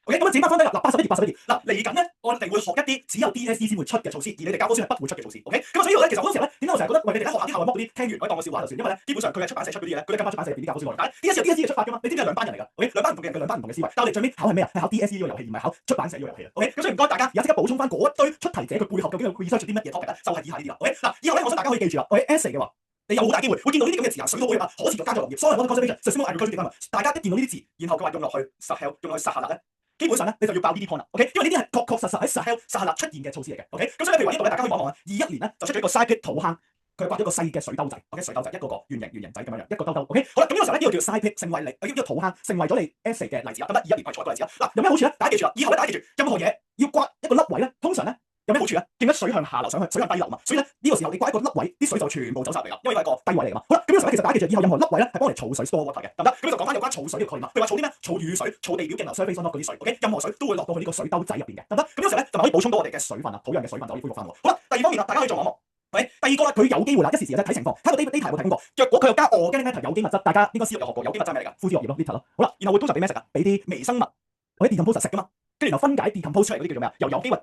OK，咁啊，整翻分低啦。嗱，81頁。嗱，嚟緊咧，我哋會學一啲只有 DSE 先會出嘅措施，而你哋教科書係不會出嘅措施。OK，咁所以呢度咧，其實好多時候咧，點解我成日覺得，喂，你哋喺學校啲校外 mock 嗰啲聽完可以當個笑話就算，因為咧，基本上佢係出版社出嗰啲嘢咧，佢都跟翻出版社入邊啲教科書內容。但係 DSE 有 DSE 嘅出發㗎嘛，你知唔知係兩班人嚟㗎？OK，兩班唔同嘅人，佢兩班唔同嘅思維。但我哋最尾考係咩啊？係考 DSE 呢個遊戲，唔係考出版社呢個遊戲啊。OK，咁所以唔該大家而家即刻補充翻嗰一堆出題者佢背後究竟佢 research 啲乜嘢 topic 咧，就係以下呢啲啦。OK，嗱，以後咧，我想大家可以記住啦。我 essay 嘅話，你有好大機會會見到呢啲咁嘅字啊，水土保養啊，可持續耕作農業 soil water conservation、sustainable agriculture 啊，大家一見到呢啲字，然後佢話用落去實用去實行咧。基本上咧，你就要爆呢啲 point 啦 ，OK？因為呢啲係確實喺實下出現嘅措施嚟嘅 ，OK？咁所以譬如話呢度咧，大家可以望望啊，21年咧就出咗一個 side pit 土坑，佢刮咗個細嘅水兜仔 ，OK？水兜仔一個圓形仔咁樣，一個兜兜 ，OK？好啦，咁呢個時候咧，呢個叫 side pit 成為你呢個土坑成為咗你 essay 嘅例子啦，得唔得？21年係錯一個例子啦。嗱，有咩好處咧？大家記住啦，以後咧大家記住，任何嘢要刮一個凹位咧，通常咧。有咩好處啊？見到水向下流上去，水向低流嘛，所以咧呢個時候你刮一個凹位，啲水就全部走晒嚟啦，因為呢個係個低位嚟㗎嘛。好啦，咁呢個時候咧，其實大家記住，以後任何凹位咧係幫你儲水 store water 嘅，得唔得？咁就講翻有關儲水呢個概念啦。譬如話儲啲咩？儲雨水、儲地表徑流、surface runoff 嗰啲水 ，OK？任何水都會落到去呢個水兜仔入邊嘅，得唔得？咁呢個時候咧就可以補充到我哋嘅水分啊，土壤嘅水分就可以恢復翻喎。好啦，第二方面啦，大家可以再望望。第二個咧，佢有機會啦，一時時睇情況。睇個 data 有冇提供過？若果佢又加 organic matter 有機物質，大家應該私有學過有機物質係咩嚟㗎？枯枝落葉咯 ，litter 咯。好啦，然後會通常俾咩食啊？俾啲微生物或者 decompose 食㗎嘛。跟住然後分解 decompose 出嚟嗰啲叫做咩啊？由有機物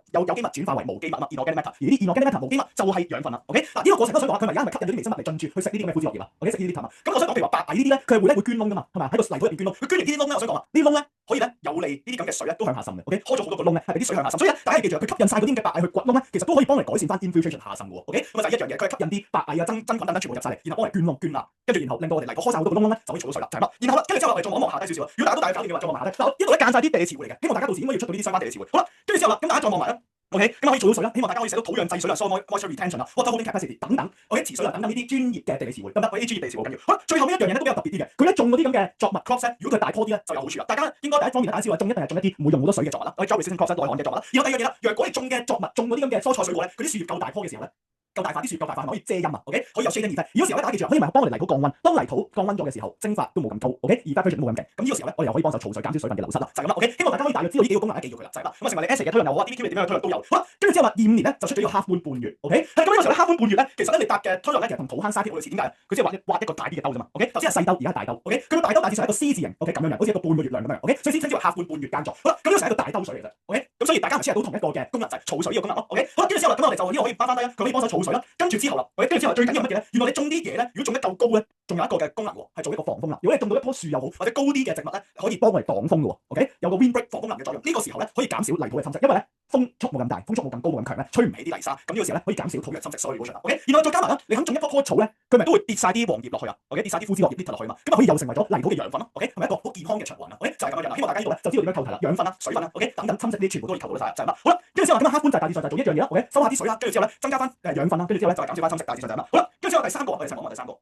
轉化為無機物啊嘛 ，inorganic matter。而啲 inorganic matter 無機物就係養分啦。OK，嗱呢個過程都想講，佢咪而家係咪吸引咗啲微生物嚟進駐去食呢啲咁嘅枯枝落葉啊？或者食呢啲 litter 啊？咁我想講譬如話白蟻呢啲咧，佢係會捐窿㗎嘛，係咪？喺個泥土入邊捐窿，佢捐完呢啲窿咧，我想講啊，呢啲窿咧可以咧有利呢啲咁嘅水咧都向下滲嘅。OK，開咗好多個窿咧，係俾啲水向下滲，所以咧大家記住，佢吸引晒嗰啲嘅白蟻去掘窿咧，其實都可以幫你改善翻 infiltration 下滲嘅喎。OK，咁啊就係一樣嘢，佢係吸引啲白蟻啊、真菌等等全部入晒嚟，然後幫你捐窿捐罅，跟住然後令到我哋泥土開晒好多個窿咧，就可以儲到水啦，就係咁。然後啦，跟住之後我哋再望一望下低少少，如果大家都大概搞掂嘅話，再望埋下低。嗱，呢度咧間晒啲地理詞彙嚟嘅，希望大家到時應該要出到呢啲相關地理詞彙。好啦，跟住之後啦，咁大家再望埋啦。OK，咁可以做到水啦，希望大家可以寫到土壤制水量、soil moisture retention 啊、water holding capacity 等等，OK，持水量等等呢啲專業嘅地理詞彙，得唔得？呢啲專業地理詞彙好緊要。好啦，最後呢一樣嘢咧都比較特別啲嘅，佢咧種嗰啲咁嘅作物 crops 咧，如果佢大棵啲咧就有好處啦。大家應該第一方面大家知道種一定係種一啲唔會用好多水嘅作物啦，我哋 drought resistant crops 耐旱嘅作物啦。然後第二樣嘢啦，若果你種嘅作物種嗰啲咁嘅蔬菜水果咧，佢啲樹葉夠大棵嘅時候咧。夠大塊啲樹夠大塊，可以遮陰啊 ，OK，可以有 shading effect。而個時候咧，大家記住，可以咪幫我哋泥土降溫。當泥土降溫咗嘅時候，蒸發都冇咁高 ，OK，而 evaporation 都冇咁勁。咁呢個時候咧，我哋又可以幫手儲水，減少水分嘅流失啦，就係咁啦 ，OK。希望大家可以大約知道呢幾個功能，記住佢啦，就係啦。咁啊，成為你 essay 嘅推論又好啊，DBQ 點樣嘅推論都有。好啦，跟住之後話25年咧就出咗呢個 half moon 半月 ，OK。係咁呢個時候咧 half moon 半月咧，其實咧你搭嘅推論咧其實同土坑沙鐵好似，點解？佢即係挖一個大啲嘅兜啫嘛 ，OK。頭先係細兜，而家係大兜 ，OK。佢個大兜大致上係一個 C 字形 ，OK 咁樣嘅，好似一個半個月亮咁樣 ，OK。所以先稱之為 half moon 半月耕作。好啦，咁呢個係一個大兜水嚟嘅 ，OK。咁所以大家唔知係到同一個嘅功能就係儲水呢個功能咯 ，OK。好啦，跟住之後啦，咁我哋就呢個可以翻低啦，佢可以幫手儲水啦。跟住之後啦，跟住之後最緊要乜嘢咧？原來你種啲嘢咧，如果種得夠高咧，仲有一個嘅功能喎，係做一個防風啦。如果你種到一棵樹又好，或者高啲嘅植物咧，可以幫我哋擋風嘅喎 ，OK，有個 windbreak 防風能嘅作用。呢個時候咧可以減少泥土嘅侵蝕，因為咧風速冇咁大，風速冇咁高冇咁強咧，吹唔起啲泥沙。咁呢個時候咧可以減少土壤侵蝕，所以冇錯啦 ，OK。然後再加埋啦，你肯種一棵草咧，佢咪都會跌晒啲黃葉落去啊 ，OK， 跌晒啲枯枝落葉 litter 落去嘛，咁啊可以又成為咗泥土嘅養分咯 ，OK，係咪一個好健康嘅循環啊 ？OK，就係咁樣樣啦。希望大家呢度咧就知道點樣扣題啦，養分啦、水分啦 ，OK，等等侵蝕啲全部都可以扣到晒，就係咁啦。好啦，跟住之後咁啊，黑寬就大致上就做一樣嘢啦 ，OK，收下啲水啦，跟住之後咧增加翻養分啦，跟住之後咧就係減少翻侵蝕，大致上就係咁啦。好啦，跟住之後第三個，我哋一齊望望第三個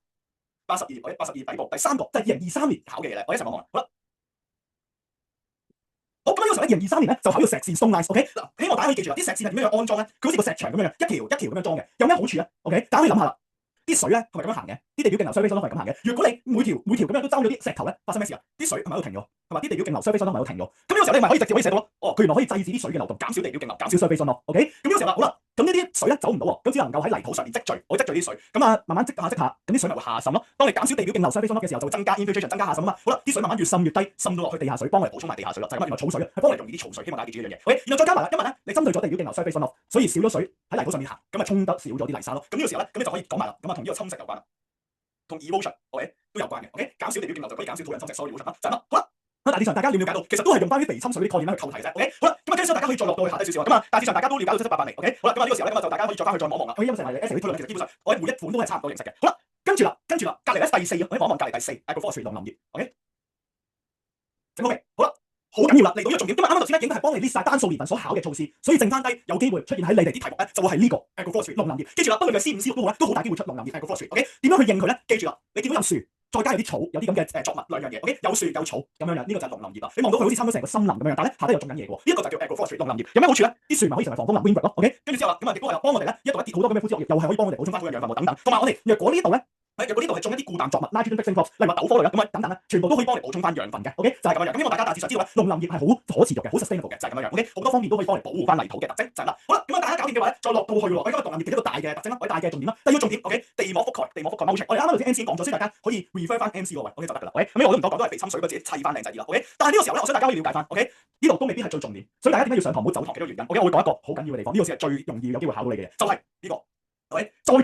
82底部第三個，就係2023年考嘅嘢咧，我一齊望望。好啦。好，咁呢個時候咧，2023年咧就考呢個石屎 stone lines，OK，嗱，希望大家可以記住啦，啲石屎係點樣樣安裝咧？佢好似個石牆咁樣樣，一條一條咁樣裝嘅，有咩好處啊 ？OK，大家可以諗下啦，啲水咧係咪咁樣行嘅？啲地表徑流 surface runoff 係咁行嘅。如果你每條咁樣都爭咗啲石頭咧，發生咩事啊？啲水係咪喺度停咗？係嘛？啲地表徑流 surface runoff 係咪喺度停咗？咁呢個時候你咪可以直接可以寫到咯。哦，佢原來可以制止啲水嘅流動，減少地表徑流，減少 surface runoff，OK，咁呢個時候啦，好啦。咁呢啲水咧走唔到喎，咁只能夠喺泥土上面積聚，我積聚啲水，咁啊慢慢積下積下，咁啲水咪會下滲咯。當你減少地表徑流 surface runoff 嘅時候，就會增加 infiltration 增加下滲啊嘛。好啦，啲水慢慢越滲越低，滲到落去地下水，幫我哋補充埋地下水咯。就係咁，原來儲水係幫我哋容易啲儲水，希望大家記住呢樣嘢。OK，然後再加埋啦，因為咧你針對咗地表徑流 surface runoff，所以少咗水喺泥土上面行，咁啊沖得少咗啲泥沙咯。咁呢個時候咧，咁你就可以講埋啦，咁啊同呢個侵蝕有關啦，同 erosion，OK 都有關嘅。OK，減少地表徑流就可以減少土壤侵蝕，所以 erosion 啦，就係咁啦。好啦。大致上大家了唔了解到，其實都係用翻啲肥侵水啲概念去構題啫。OK， 好啦，咁啊跟住大家可以再落到去下低少少啊。咁啊大致上大家都了解到七七八八未 ？OK， 好啦，咁啊呢個時候咧，咁啊就大家可以再翻去再望一望啦。因為成日 S 啲推論其實基本上我哋每一款都係差唔多認識嘅。好啦，跟住啦，隔離咧第四啊，我哋望一望隔離第四 agroforestry 農林業。OK， 整好未？好啦，好緊要啦，嚟到呢個重點，因為啱啱頭先咧已經係幫你 list 曬單數年份所考嘅措施，所以剩翻低有機會出現喺你哋啲題目咧，就會係呢個 agroforestry 農林業。記住啦，不論係 C5、C6都好咧，都好大機會出農林業 agroforestry。OK， 點樣去認佢咧？記住啦，你見到有樹。再加有啲草，有啲咁嘅作物兩樣嘢 ，OK， 有樹有草咁樣樣，呢個就係農林業啦。你望到佢好似差唔多成個森林咁樣，但係咧下低又種緊嘢嘅喎。呢一個就叫 agroforestry 農林業。有咩好處咧？啲樹咪可以成為防風林 windbreak 咯 ，OK。跟住之後啦，咁啊亦都係幫我哋咧一度一跌好多咁嘅枯枝落葉，又係可以幫我哋補充翻好嘅養分等等。同埋我哋若果呢度咧。若果呢度係種一啲固氮作物 nitrogen fixing crops， 例如話豆科類啦，咁啊等等啦，全部都可以幫你補充翻養分嘅 ，OK 就係咁樣樣。咁希望大家大致上知道咧，農林業係好可持續嘅，好 sustainable 嘅，就係咁樣樣 ，OK 好多方面都可以幫你保護翻泥土嘅特徵，就係啦。好啦，咁啊大家搞掂嘅話咧，再落到去喎，我今日農林業嘅一個大嘅特徵啦，我哋大嘅重點啦。第二個重點 ，OK 地膜覆蓋 mulching， 我哋啱啱頭先 MC 講咗，所以大家可以 refer 翻 MC 個位 ，OK 就得㗎啦 ，OK 咁呢我都唔多講，都係肥侵水嗰自己砌翻靚仔啲啦 ，OK 但係呢個時候咧，我想大家可以了解翻 ，OK 呢度都未必係最重點，所以大家點解要上堂唔好走堂嘅一個原因 ，OK 我會講一個好緊要嘅地方，呢個先係最容易有機會考到你嘅嘢，就係呢個。再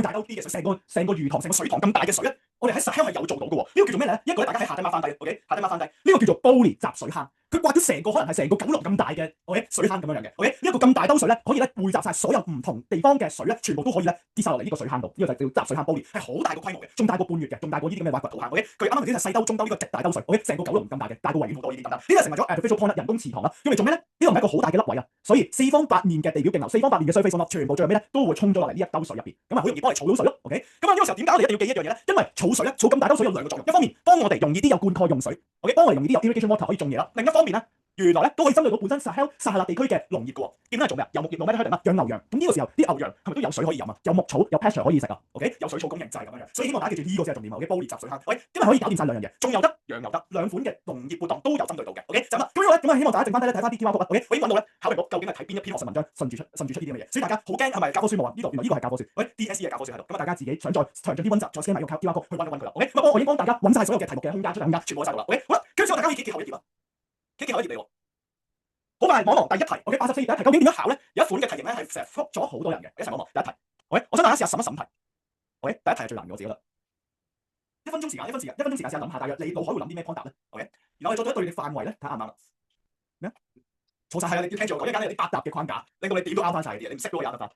大兜啲嘅水，成個魚塘、成個水塘咁大嘅水咧，我哋喺 Sahel 係有做到嘅喎。呢個叫做咩咧？一個大家喺下低 mark 翻低 ，OK， 下低 mark 翻低。呢個叫做 Bowley 集水坑，佢挖咗成個可能係成個九龍咁大嘅 OK 水坑咁樣樣嘅 OK。呢一個咁大兜水咧，可以咧匯集晒所有唔同地方嘅水咧，全部都可以咧跌晒落嚟呢個水坑度。呢個就叫集水坑 Bowley， 係好大個規模嘅，仲大過半月嘅，仲大過呢啲咁嘅挖掘土坑 OK。佢啱啱頭先係細兜、中兜呢個極大兜水 OK， 成個九龍咁大嘅，大過維園好多呢啲咁啦。呢個成為咗artificial pond 人工池塘啦，用嚟做咩咧？呢個唔係一個好大嘅凹位啊，所以四方八面嘅地表徑流、四方八面嘅 surface runoff 全部最後尾咧都會衝咗落嚟呢一兜水入邊，咁啊好容易幫你儲到水咯 OK。咁啊呢個時候點解我哋一定要記一樣嘢咧？因為儲水咧，儲咁大兜水有兩個作用，一方面幫我哋容易啲有灌溉用水 OK， 幫我哋容易啲有 irrigation water 可以種嘢啦。另一方面咧，原來咧都可以針對到本身撒哈拉地區嘅農業嘅喎。點解係做咩啊？遊牧業農咩咧？養牛羊。咁呢個時候啲牛羊係咪都有水可以飲啊？有牧草有 pasture 可以食啊 OK， 有水草供應就係咁樣樣。所以希望大家記住呢個先係重點 OK。Bowley 集水坑 OK， 因為可以搞掂晒兩樣嘢，種又得養又得，兩款嘅農業活動都有針對到嘅 OK 就咁啦。咁樣希望大家剩翻低咧睇翻啲 QR code OK， 我已經揾到咧考評局究竟係睇邊一篇學術文章順住出呢啲咁嘅嘢，所以大家好驚係咪教科書冇啊？呢度原來呢個係教科書 OK DSE 嘅教科書喺度，咁啊大家自己想再詳盡啲溫習，再 scan 埋個 QR code 去揾佢啦 OK。咁我已經幫大家揾晒所有嘅題目嘅空間出嚟空間，全部喺晒度啦 OK。好啦，跟住大家可以記後一頁啊，記後一頁嚟喎。好快望一望第一題 OK 84頁第一題究竟點樣考咧？有一款嘅題型咧係成日覆咗好多人嘅，一齊望一望第一題 OK。我想大家試下審一審題 OK， 第一題係最難嘅我自己覺得。1分鐘時間試下諗下，大約你腦海會諗啲咩 point 答咧 OK。然後我哋再對你嘅範圍咧睇下啱唔啱啦。咩啊？錯晒係啊！你要聽住我講，一陣間有啲百搭嘅框架，令到你點都啱翻晒啲嘢，你唔識都可以啱得翻。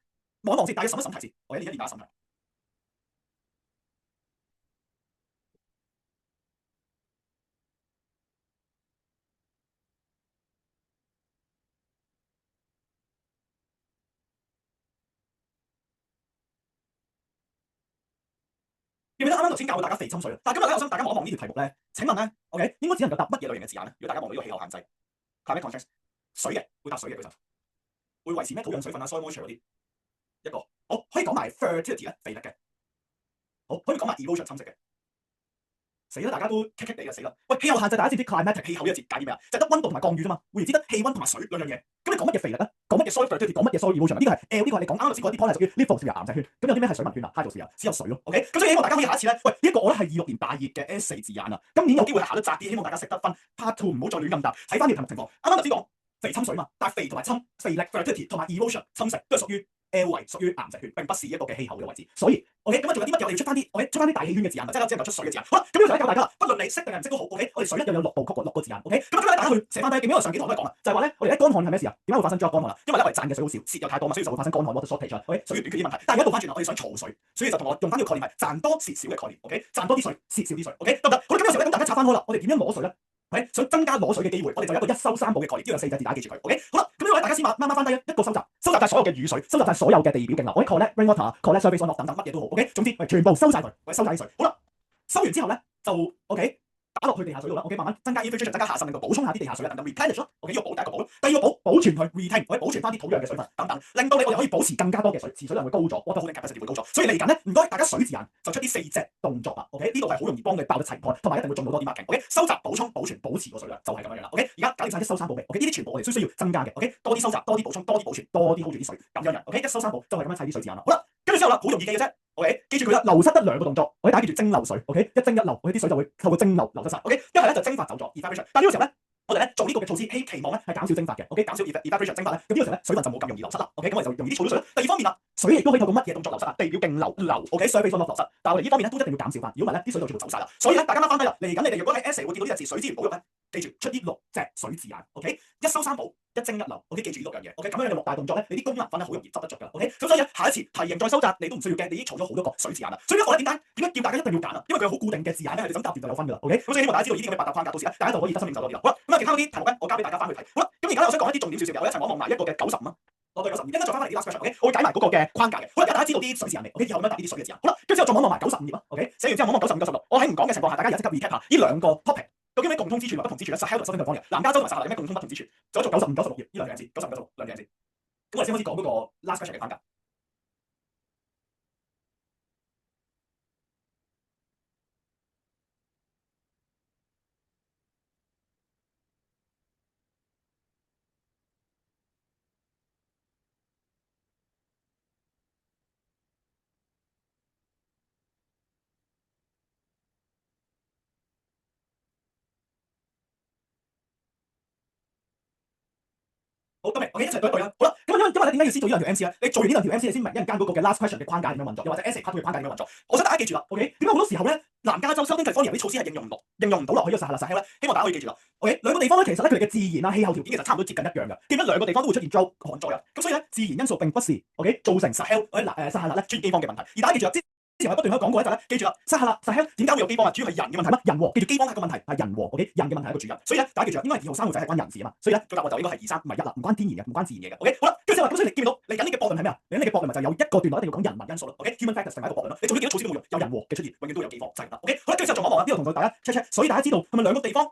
望一望先，大家審一審題先，我一年打審題。記唔記得啱啱頭先教過大家肥侵水？但係今日咧，我想大家望一望呢條題目咧。請問咧 ，OK 應該只能夠答乜嘢類型嘅字眼咧？如果大家望到呢個氣候限制 ，climate constraints， 水嘅會答水嘅舉手，會維持咩土壤水分啊、soil moisture 嗰啲一個。好，可以講埋 fertility 咧，肥力嘅。好，可以講埋 erosion 侵蝕嘅。死啦！大家都棘棘地啊，死啦！喂，氣候限制大家知唔知 climatic 氣候呢個字解啲咩啊？就係得溫度同埋降雨啫嘛。換言之，得氣溫同埋水兩樣嘢。咁你講乜嘢肥力咧？講乜嘢 soil fertility？ 講乜嘢 soil erosion？ 呢個係呢個係你講啱啱先嗰啲 point 係屬於 lithosphere 岩石圈。咁有啲咩係水文圈啊 ？hydrosphere 啊，只有水咯。OK， 咁所以希望大家可以下一次咧，喂呢一個我咧係26年大熱嘅 S4 字眼啊。今年有機會考得窄啲，希望大家識得分 part 2， 唔好再亂咁答。睇翻條題目情況，啱啱頭先講肥侵水嘛，但係肥同埋侵肥力 fertility 同埋 erosion 侵蝕都係屬於 L 位，屬於岩石圈，並不是一個嘅氣候嘅位置。所以 OK， 咁啊仲有啲乜嘢？我哋要出翻啲 OK， 出翻啲大氣圈嘅字眼，即係只能夠出水嘅字眼。好啦，咁呢個就教大家啦，不論你識定係唔識都好 OK。我哋水咧又有6部曲喎，6個字眼 OK。咁啊，大家去寫翻低，因為上幾堂都係講啦，就係話咧，我哋咧乾旱係咩事啊？點解會發生咗乾旱啊？因為咧我哋賺嘅水好少，蝕又太多嘛，所以就會發生乾旱 water shortage OK， 水源短缺啲問題。但係而家倒翻轉啦，我哋想儲水，所以就同我用翻呢個概念係賺多蝕少嘅概念 OK， 賺多啲水，蝕少啲水 OK 得唔得？好啦，咁有時候咧，咁大家拆翻開啦，我哋點樣攞水咧？係想增加攞水嘅機會，我哋就有一個一收三補嘅概念，呢個4隻字大家記住佢 OK。好啦，咁呢位大家先慢慢翻低一個收集晒所有嘅雨水，收集晒所有嘅地表徑流，我哋 collect rainwater、collect surface runoff 等等乜嘢都好 OK。總之全部收晒佢，收晒啲水。好啦，收完之後咧就 OK。打落去地下水度啦，OK，慢慢增加 infiltration，增加下滲，令到補充下啲地下水啦，等等 replenish 咯，OK，呢個補第一個補咯，第二個補保存佢 retain，可以保存翻啲土壤嘅水分等等，令到我哋可以保持更加多嘅水，持水量會高咗，water holding capacity 會高咗，所以嚟緊咧唔該大家水字眼就出啲4隻動作啦，OK，呢度係好容易幫你爆得齊 point，同埋一定會中到多啲 marking，OK，收集、補充、保存、保持個水量就係咁樣樣啦，OK，而家搞掂晒一收三補未 ，OK，呢啲全部我哋需要增加嘅 ，OK，多啲收集、多啲補充、多啲保存、多啲 hold 住啲水咁樣樣，OK，一收三補就係咁樣砌啲水字眼啦，好啦。跟住之後啦，好容易記嘅啫，OK，記住佢啦，流失得2個動作，大家記住蒸餾水，OK，一蒸一流，啲水就會透過蒸餾流失晒，OK，一係咧就蒸發走咗 evaporation，但呢個時候咧，我哋咧做呢個嘅措施，期望咧係減少蒸發嘅 ，OK，減少 evaporation 蒸發咧，咁呢個時候咧水分就冇咁容易流失啦，OK，咁我哋就容易啲儲到水啦。第二方面啦，水亦都可以透過乜嘢動作流失啊？地表徑流，OK，surface runoff 流失，但係我哋呢方面咧都一定要減少翻，如果唔係咧啲水就全部走晒啦。所以咧大家 mark 翻低啦，嚟緊你哋如果喺 essay 會見到呢隻字水資源保育咧，記住出啲6隻水字眼 ，OK，一收三補。一蒸一流 ，OK， 記住呢6樣嘢 ，OK， 咁樣嘅6大動作咧，你啲功能分咧好容易執得着㗎 ，OK， 咁所以下一次題型再收窄，你都唔需要驚，你已經儲咗好多個水字眼啦。所以呢個咧點解叫大家一定要揀啊？因為佢有好固定嘅字眼咧，係你想答完就有分㗎啦 ，OK， 咁所以希望大家知道呢啲咁嘅8大框架，到時咧大家就可以得心應手多啲啦。好啦，咁啊其他嗰啲題目咧，我交俾大家翻去睇。好啦，咁而家咧我想講一啲重點少少嘅，我一齊望埋一個嘅95啊，我對95，一陣再翻嚟啲 last question，OK， 我會解埋嗰個嘅框架嘅。好啦，而家大家知道啲水字眼未 ？OK， 以後咁樣答呢啲水嘅字眼。好啦，跟住之後再望埋95頁啊 ，OK， 寫完之後望95、96，我喺唔講嘅情況下，大家又即刻 recap 下呢兩個 topic。究竟有咩共通之處或不同之處咧？Sahel 同 Southern California，南加州同埋撒哈拉有咩共通不同之處？就做95、96頁呢兩樣字，95、96兩樣字。咁我哋先開始講嗰個 last question 嘅框架。好，得未 ？OK， 一齊對一對啦。好啦，咁因為咧點解要先做呢兩條 MC 咧？你做完呢兩條 MC，你先明一陣間嗰個嘅 last question 嘅框架點樣運作，又或者 essay part 嘅框架點樣運作。我想大家記住啦 ，OK？ 點解好多時候咧，南加州、Southern California 啲措施係應用唔到落去呢個撒哈拉 Sahel 咧？希望大家可以記住啦。OK， 兩個地方咧，其實咧佢哋嘅自然啊、氣候條件其實差唔多接近一樣嘅。記唔記得兩個地方都會出現 drought 旱災啊？咁所以咧，自然因素並不是 OK 造成 Sahel 或者撒哈拉咧出現饑荒嘅問題。而大家記住啦，之前我不斷喺度講過咧，記住啦，撒哈拉 Sahel 點解會有饑荒啊？主要係人嘅問題嗎？人禍，記住饑荒係個問題，係人禍 OK， 人嘅問題係一個主因。所以咧，大家記住啦，應該係2號、3號仔係關人事啊嘛。所以咧，個答案就應該係2、3唔係1啦，唔關天然嘅，唔關自然嘢嘅。OK， 好啦，跟住之後咁所以你見到嚟緊呢嘅駁論係咩啊？嚟緊呢嘅駁論咪就係有一個段落一定要講人民因素咯。OK，human factors 成為一個駁論咯。你做咗幾多措施都冇用，有人禍嘅出現，永遠都有饑荒，就係咁啦。OK， 好啦，跟住之後再望一望啦，呢度同大家 check， 所以大家知道係咪兩個地方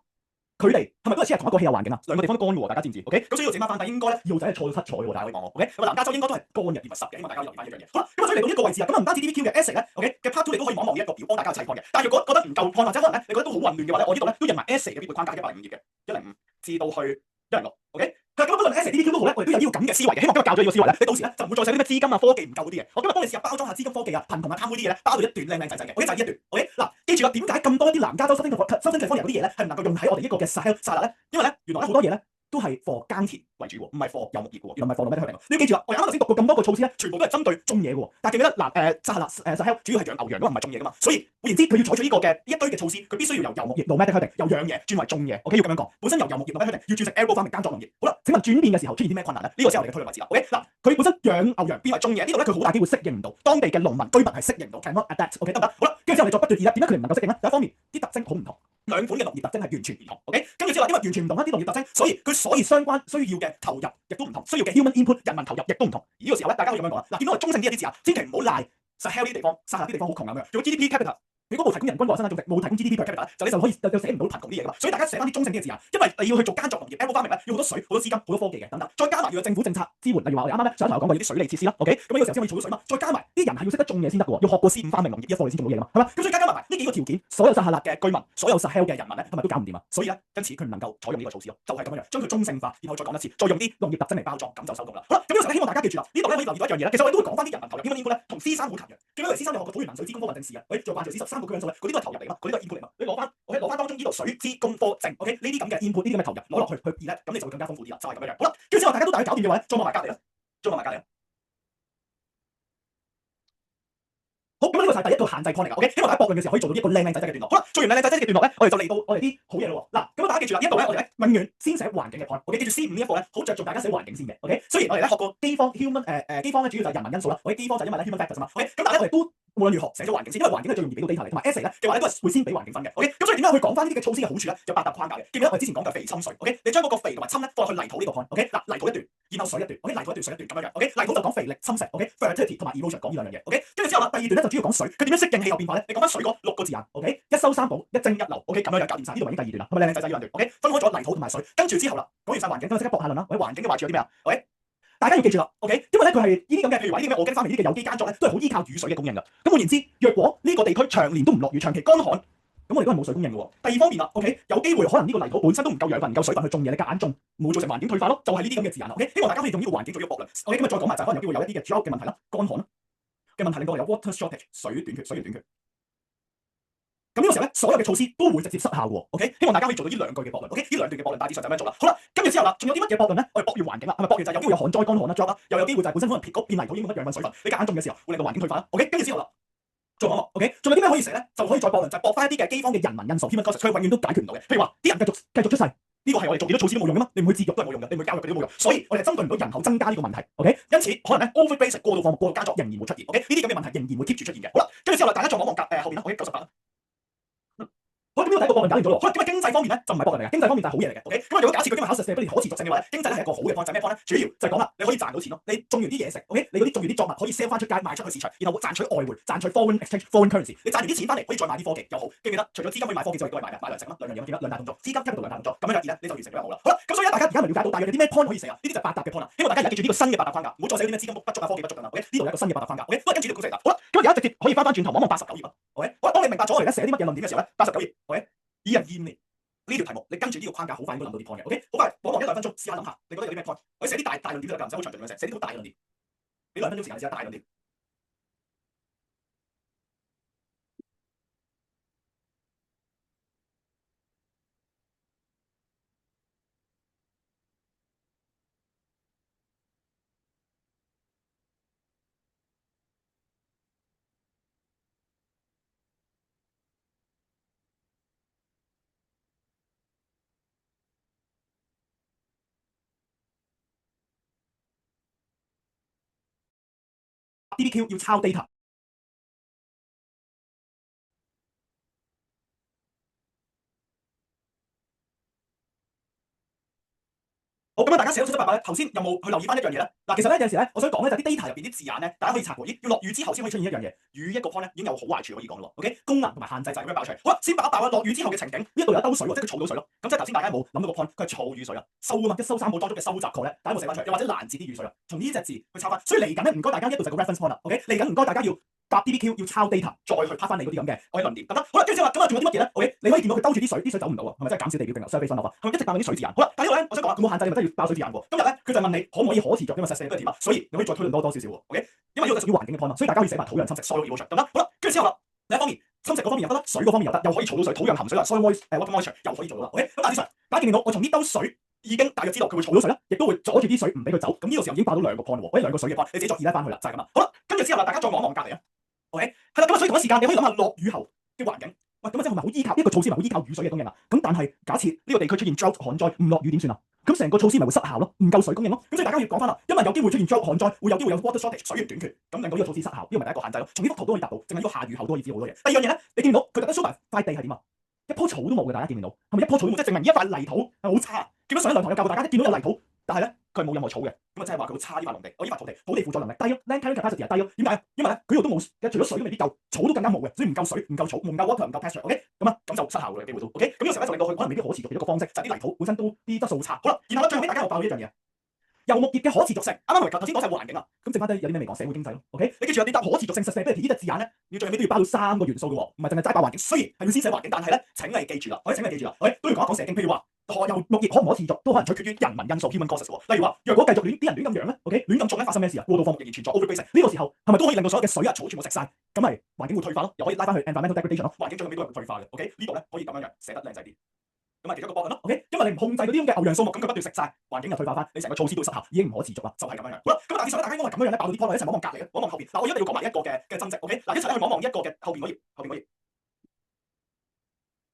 佢哋係咪都係只係同一個氣候環境啊？兩個地方都乾嘅喎，大家知唔知 ？OK， 咁所以要整翻，但應該咧，2號仔係錯到7彩嘅喎，大家可以望我。OK，咁南加州應該都係乾嘅，而唔係濕嘅，希望大家留意翻呢樣嘢。好啦，咁所以嚟到呢個位置啊，咁唔單止 DBQ 嘅 essay 咧 ，OK 嘅 part 2你都可以望一望呢一個表，幫大家齊看嘅。但係如果覺得唔夠看或者可能咧，你覺得都好混亂嘅話咧，我呢度咧都印埋 essay 嘅標準框架105頁嘅105至到去106 OK。咁不論 essay DBQ 都好咧，我哋都有呢個咁嘅思維嘅，希望今日教咗呢個思維咧，你到時咧就唔會再寫啲咩資金啊、科技唔夠嗰啲嘢。我今日幫你試下包裝下資金科技啊、貧窮啊、貪污啲嘢咧，包到一段靚靚仔仔嘅。OK， 就係呢一段。OK， 嗱，記住啦，點解咁多一啲南加州、Southern California嗰啲嘢咧係唔能夠用喺我哋呢個嘅 Sahel 撒哈拉咧？因為咧原來咧好多嘢咧都係 for 耕田為主喎，唔係 for 遊牧業嘅喎，原來唔係 for 農業嚟嘅。你要記住啦，我啱啱頭先讀過咁多個措施咧，全部都係針對種嘢嘅喎。但係記唔記得嗱撒哈拉Sahel 主要係養牛羊㗎嘛，唔係種嘢㗎嘛。所以換言之，佢要採取呢個嘅一堆嘅措施，佢必須要由遊牧業 nomadic herding 由養嘢轉為種嘢。OK， 要咁樣講。本身由遊牧業 nomadic herding 要轉成 arable farming 耕作農業。好啦，請問轉變嘅時候出現啲咩困難咧？呢個先係我哋嘅討論位置啦。OK， 嗱，佢本身養牛羊變為種嘢，呢度咧佢好大機會適應唔到當地嘅農民居民係適應唔到 cannot adapt。OK， 得唔得？好啦，跟住之後我哋再不斷點解佢哋唔能夠適應咧？第一方面啲特徵好唔同，兩款嘅農業特徵係完全唔同。OK， 跟住之後因為完全唔同啦啲農業特徵，所以相關需要嘅投入亦都唔同，需要嘅 human input 人民投入亦都唔同。而呢個時候咧，大家可以咁樣講啦。嗱，見到我中性啲一啲字啊，千祈唔好賴 Sahel 呢啲地方，撒哈拉啲地方好窮咁樣，用 GDP capita。如果冇提供人均生產總值，冇提供 GDP per capita，就你就可以就寫唔到貧窮啲嘢噶嘛。所以大家寫翻啲中性啲嘅字啊，因為你要去做耕作農業 arable farming 咧，要好多水、好多資金、好多科技嘅等等，再加埋要有政府政策支援，例如話我哋啱啱咧上一台講過有啲水利設施啦。OK， 咁呢個時候先可以儲到水嘛。再加埋啲人係要識得種嘢先得嘅喎，要學過C5 farming農業一課你先種到嘢噶嘛，係嘛？咁所以加埋呢幾個條件，所有撒哈拉嘅居民，所有 Sahel 嘅人民咧，係咪都搞唔掂啊？所以咧，因此佢唔能夠採用呢個措施咯，就係咁樣樣，將佢中性化，然後再講一次，再用啲農業特徵嚟包裝，咁就收工啦。好啦，咁呢個時候希望大家記住啦，呢度咧可以留意到一樣嘢咧，其實我哋都會講翻啲人民投入，點解咧同 C3 好近嘅？記唔記得 C3 你學過土源能水資工科運證士啊？再掛住 C13個區因素咧，嗰啲都係投入嚟嘛，嗰啲都係 input 嚟嘛。你攞翻當中呢度水資工科證 ，OK 呢啲咁嘅 input 呢啲咁嘅投入攞落去咧，咁你就會更加豐富啲啦，就係咁樣樣。好啦，跟住之後大家都大概搞掂嘅話咧，再望埋隔離啦，再望埋隔離啦。好，咁呢個就係第一個限制 point 嚟㗎。OK， 希望大家駁論嘅時候可以做到呢一個靚靚仔仔嘅段落。好啦，做完靚靚仔仔嘅段落咧，我哋就嚟到我哋啲好嘢咯喎。嗱，咁大家記住啦，呢一度咧我哋咧永遠先寫環境嘅 point。OK， 記住 C5 呢一課咧，好着重大家寫環境先嘅。OK， 雖然我哋咧學過饑荒 human 饑荒咧主要就係人民因素啦。OK， 饑荒就係因為咧 human factors 嘛。OK， 咁但係咧我哋都無論如何寫咗環境先，因為環境係最容易俾到 data 嚟，同埋 essay 咧嘅話咧都係會先俾環境分嘅。OK，咁所以點解去講翻呢啲嘅措施嘅好處咧？有8搭框架嘅。記唔記得我之前講嘅肥侵水 ？OK， 你將嗰個肥同埋侵咧放落去泥土呢個 point。OK， 嗱泥土一段，然後水一段。OK， 泥土一段水一段咁樣樣。OK， 泥土就講肥力侵蝕。OK，fertility 同埋 erosion 講呢兩樣嘢。OK， 跟住之後啦，第二段咧就主要講水，佢點樣適應氣候變化咧？你講翻水嗰6個字眼。OK， 一修三補，一蒸一流。OK， 咁樣樣搞掂晒，呢度已經第二段啦，係咪靚靚仔仔呢兩段 ？OK， 分開咗泥土同埋水，跟住之後啦，講完晒環境，咁就即刻駁下論啦。喂，環境嘅壞處有啲咩啊？喂，大家要記住啦 ，OK， 因為咧佢係呢啲咁嘅，譬如話呢啲咁嘅我跟翻嚟呢啲嘅有機耕作咧，都係好依靠雨水嘅供應㗎。咁換言之，若果呢個地區長年都唔落雨，長期乾旱，咁我哋都係冇水供應嘅喎。第二方面啦 ，OK， 有機會可能呢個泥土本身都唔夠養分、唔夠水分去種嘢，你夾硬種，會造成環境退化咯，就係呢啲咁嘅自然啦。OK， 希望大家可以用呢個環境做一個駁論。OK， 今日再講埋就係可能有機會有一啲嘅 drought 嘅問題啦，乾旱啦嘅問題令到我有 water shortage 水短缺、水源短缺。咁呢個時候咧，所有嘅措施都會直接失效嘅喎。OK， 希望大家可以做到呢兩句嘅駁論。OK， 呢兩段嘅駁論大致上就咁樣做啦。好啦，跟住之後啦，仲有啲乜嘢駁論咧？我哋駁完環境啦，係咪駁完就係有機會有旱災、乾旱啦、drought 啦，又有機會就係本身可能撇變泥土已經冇乜養分水分，你夾硬種嘅時候會令到環境退化啦。OK， 跟住之後啦，再講 OK， 仲有啲咩可以寫咧？就可以再駁論，就係駁翻一啲嘅饑荒嘅人民因素 human causes， 佢永遠都解決唔到嘅。譬如話啲人繼續出世，呢個係我哋做幾多措施都冇用噶嘛，你唔去節育都係冇用嘅，你唔去教育佢都冇用，所以我哋係針對唔到人口增加呢個問題。OK， 因此可能咧 overgrazing 過度放牧、過度耕作仍然會出現。OK， 呢啲咁嘅問題仍然會 keep 住出現嘅。好啦，跟住之後啦，大家再望望後邊啦。OK， 98啦。好，咁呢個第一個駁論搞掂咗咯。好啦，咁啊經濟方面咧就唔係駁論嚟嘅，經濟方面就係好嘢嚟嘅。OK， 咁如果假設佢今日考 sustainability 可持續性嘅話咧，經濟咧係一個好嘅 point， 就係咩 point 咧？主要就係講啦，你可以賺到錢咯。你種完啲嘢食 ，OK， 你嗰啲種完啲作物可以 sell 翻出街賣出去市場，然後賺取外匯、賺取 foreign exchange、foreign currency。你賺完啲錢翻嚟可以再買啲科技又好，記唔記得？除咗資金可以買科技之外，都係買嘅，買糧食啦，兩樣嘢記得兩大動作，資金一個兩大動作，咁樣樣咧你就完成咗任務啦。好啦，咁所以咧大家而家咪了解到大約有啲咩 point 可以寫啊？呢啲就8搭嘅 point 啦。希望大家而家記住呢個新嘅8搭框架，唔好再寫啲咩資金不足啊、科技不足啊。OK， 呢度有一個新嘅8搭框架。OK， 都係跟住呢個公式嚟。好啦，咁而家直接可以翻轉頭望望89頁啦。OK， 好啦，當你明白咗我哋而家寫啲乜嘢論點嘅時候咧，89頁 OK， 2022年呢條題目，你跟住呢個框架好快應該諗到啲 point 嘅。OK， 好快，望1-2分鐘，試下諗下，你覺得有啲咩 point？ 我寫啲大論點就得㗎，唔使好詳盡咁樣寫，寫啲好大嘅論點。俾2分鐘時間試下大論點。DBQ 要抄 data。好，咁大家寫到7-8咧，頭先有冇去留意翻一樣嘢咧？嗱，其實咧有陣時咧，我想講咧就係啲 data 入邊啲字眼咧，大家可以查過。咦，要落雨之後先可以出現一樣嘢，雨一個 point 咧已經有好壞處可以講咯。OK， 功能同埋限制就係咁樣爆出嚟。好啦，先爆一爆啊！落雨之後嘅情景，呢度有一兜水喎，即係佢儲到水咯。咁即係頭先大家有冇諗到個 point？ 佢係儲雨水啊，收啊嘛，一修三補當中嘅收集概咧，大家有冇寫翻出嚟？又或者攔截啲雨水啊？從呢隻字去抄翻。所以嚟緊咧，唔該大家一度就個 reference point 啦。OK， 嚟緊唔該大家要搭 DBQ 要抄 data， 再去拍翻你嗰啲咁嘅我嘅論點，得唔得？好啦，跟住之後咁啊，仲有啲乜嘢咧 ？OK， 你可以見到佢兜住啲水，啲水走唔到啊，係咪真係減少地表定流，surface runoff啊？係咪一直爆緊啲水字眼？好啦，但係呢度咧，我想講啊，佢冇限制，咪真係要爆水字眼喎。今日咧，佢就問你可唔可以可持續，因為實際都係點啊？所以你可以再推論多少少喎。OK， 因為呢個就屬於環境嘅 point 嘛，所以大家可以寫埋土壤侵蝕 soil erosion， 得唔得？好啦，跟住之後啦，另一方面侵蝕嗰方面又得啦，水嗰方面又得，又可以儲到水，土壤含水啦 ，soil water moisture 又可以做到啦。OK， 咁大致上大家見到我從呢兜水已經大約知道佢會儲到水啦，亦都會阻住啲水唔俾佢走。咁呢個時候已經爆到2個 point 喎，或者2個水嘅 point， 你自己作2翻去啦，就係咁啦。好啦，跟住之後啦，大家再望一望隔離啊。OK， 係啦，咁啊，所以同一時間你可以諗下落雨後嘅環境。喂，咁啊，即係咪好依靠一個措施，咪好依靠雨水嘅供應啊？咁但係假設呢個地區出現 drought 旱災，唔落雨點算啊？咁成個措施咪會失效咯，唔夠水供應咯。咁所以大家要講翻啦，因為有機會出現 drought 旱災，會有機會有 water shortage 水源短缺，咁令到呢個措施失效，呢個咪第一個限制咯。從呢幅圖都可以答到，淨係呢個下雨後都可以知好多嘢。第二樣嘢咧，你見到佢特登 show 埋塊地係點啊？一樖草都冇嘅，大家見唔見到？係咪一樖草都冇？即係證明呢一塊泥土係好差。見到上一兩堂有教過大家，一見到有泥土，但係咧佢係冇任何草嘅，咁啊即係話佢好差呢塊農地，呢塊土地負載能力低咯 ，land carrying capacity 係低咯。點解？因為咧佢呢度都冇，除咗水都未必夠，草都更加冇嘅，所以唔夠水、唔夠草、唔夠 water、唔夠 pasture。OK， 咁就失效嘅機會都。OK，咁呢個時候咧就令到佢可能未必可持續嘅一個方式，就係啲泥土本身都啲質素差。好啦，然後咧最後尾大家又爆咗一樣嘢。遊牧業嘅可持續性，啱啱頭先講晒環境啦，咁剩翻低有啲咩未講？社會經濟咯 ，OK？ 你記住有啲答可持續性 sustainability 呢隻字眼咧，你最尾都要包到3個元素嘅喎，唔係淨係齋爆環境。雖然係要先寫環境，但係咧請你記住啦，請你記住啦，OK？ 都要講一講社經，譬如話遊牧業可唔可持續，都可能取決於人民因素 human causes 喎。例如話，若果繼續啲人亂咁養咧 ，OK？ 亂咁種咧，發生咩事啊？過度放牧仍然存在 overgrazing 呢個時候係咪都可以令到所有嘅水啊草全部食晒？咁咪環境會退化咯，又可以拉翻去 environmental degradation 咯，環境最尾都係會退化嘅。OK？ 呢度咧可以咁樣寫得靚仔啲。咁咪其中一個駁論咯 ，OK？ 因為你唔控制嗰啲咁嘅牛羊數目，咁佢不斷食晒，環境又退化翻，你成個措施都會失效，已經唔可持續啦，就係咁樣樣。好啦，咁大致上大家應該係咁樣樣咧，爆到啲 point， 一齊望望隔離啊，望望後邊。嗱，我一定要講埋一個嘅增值 ，OK？ 嗱，一齊咧去望望一個嘅後邊嗰頁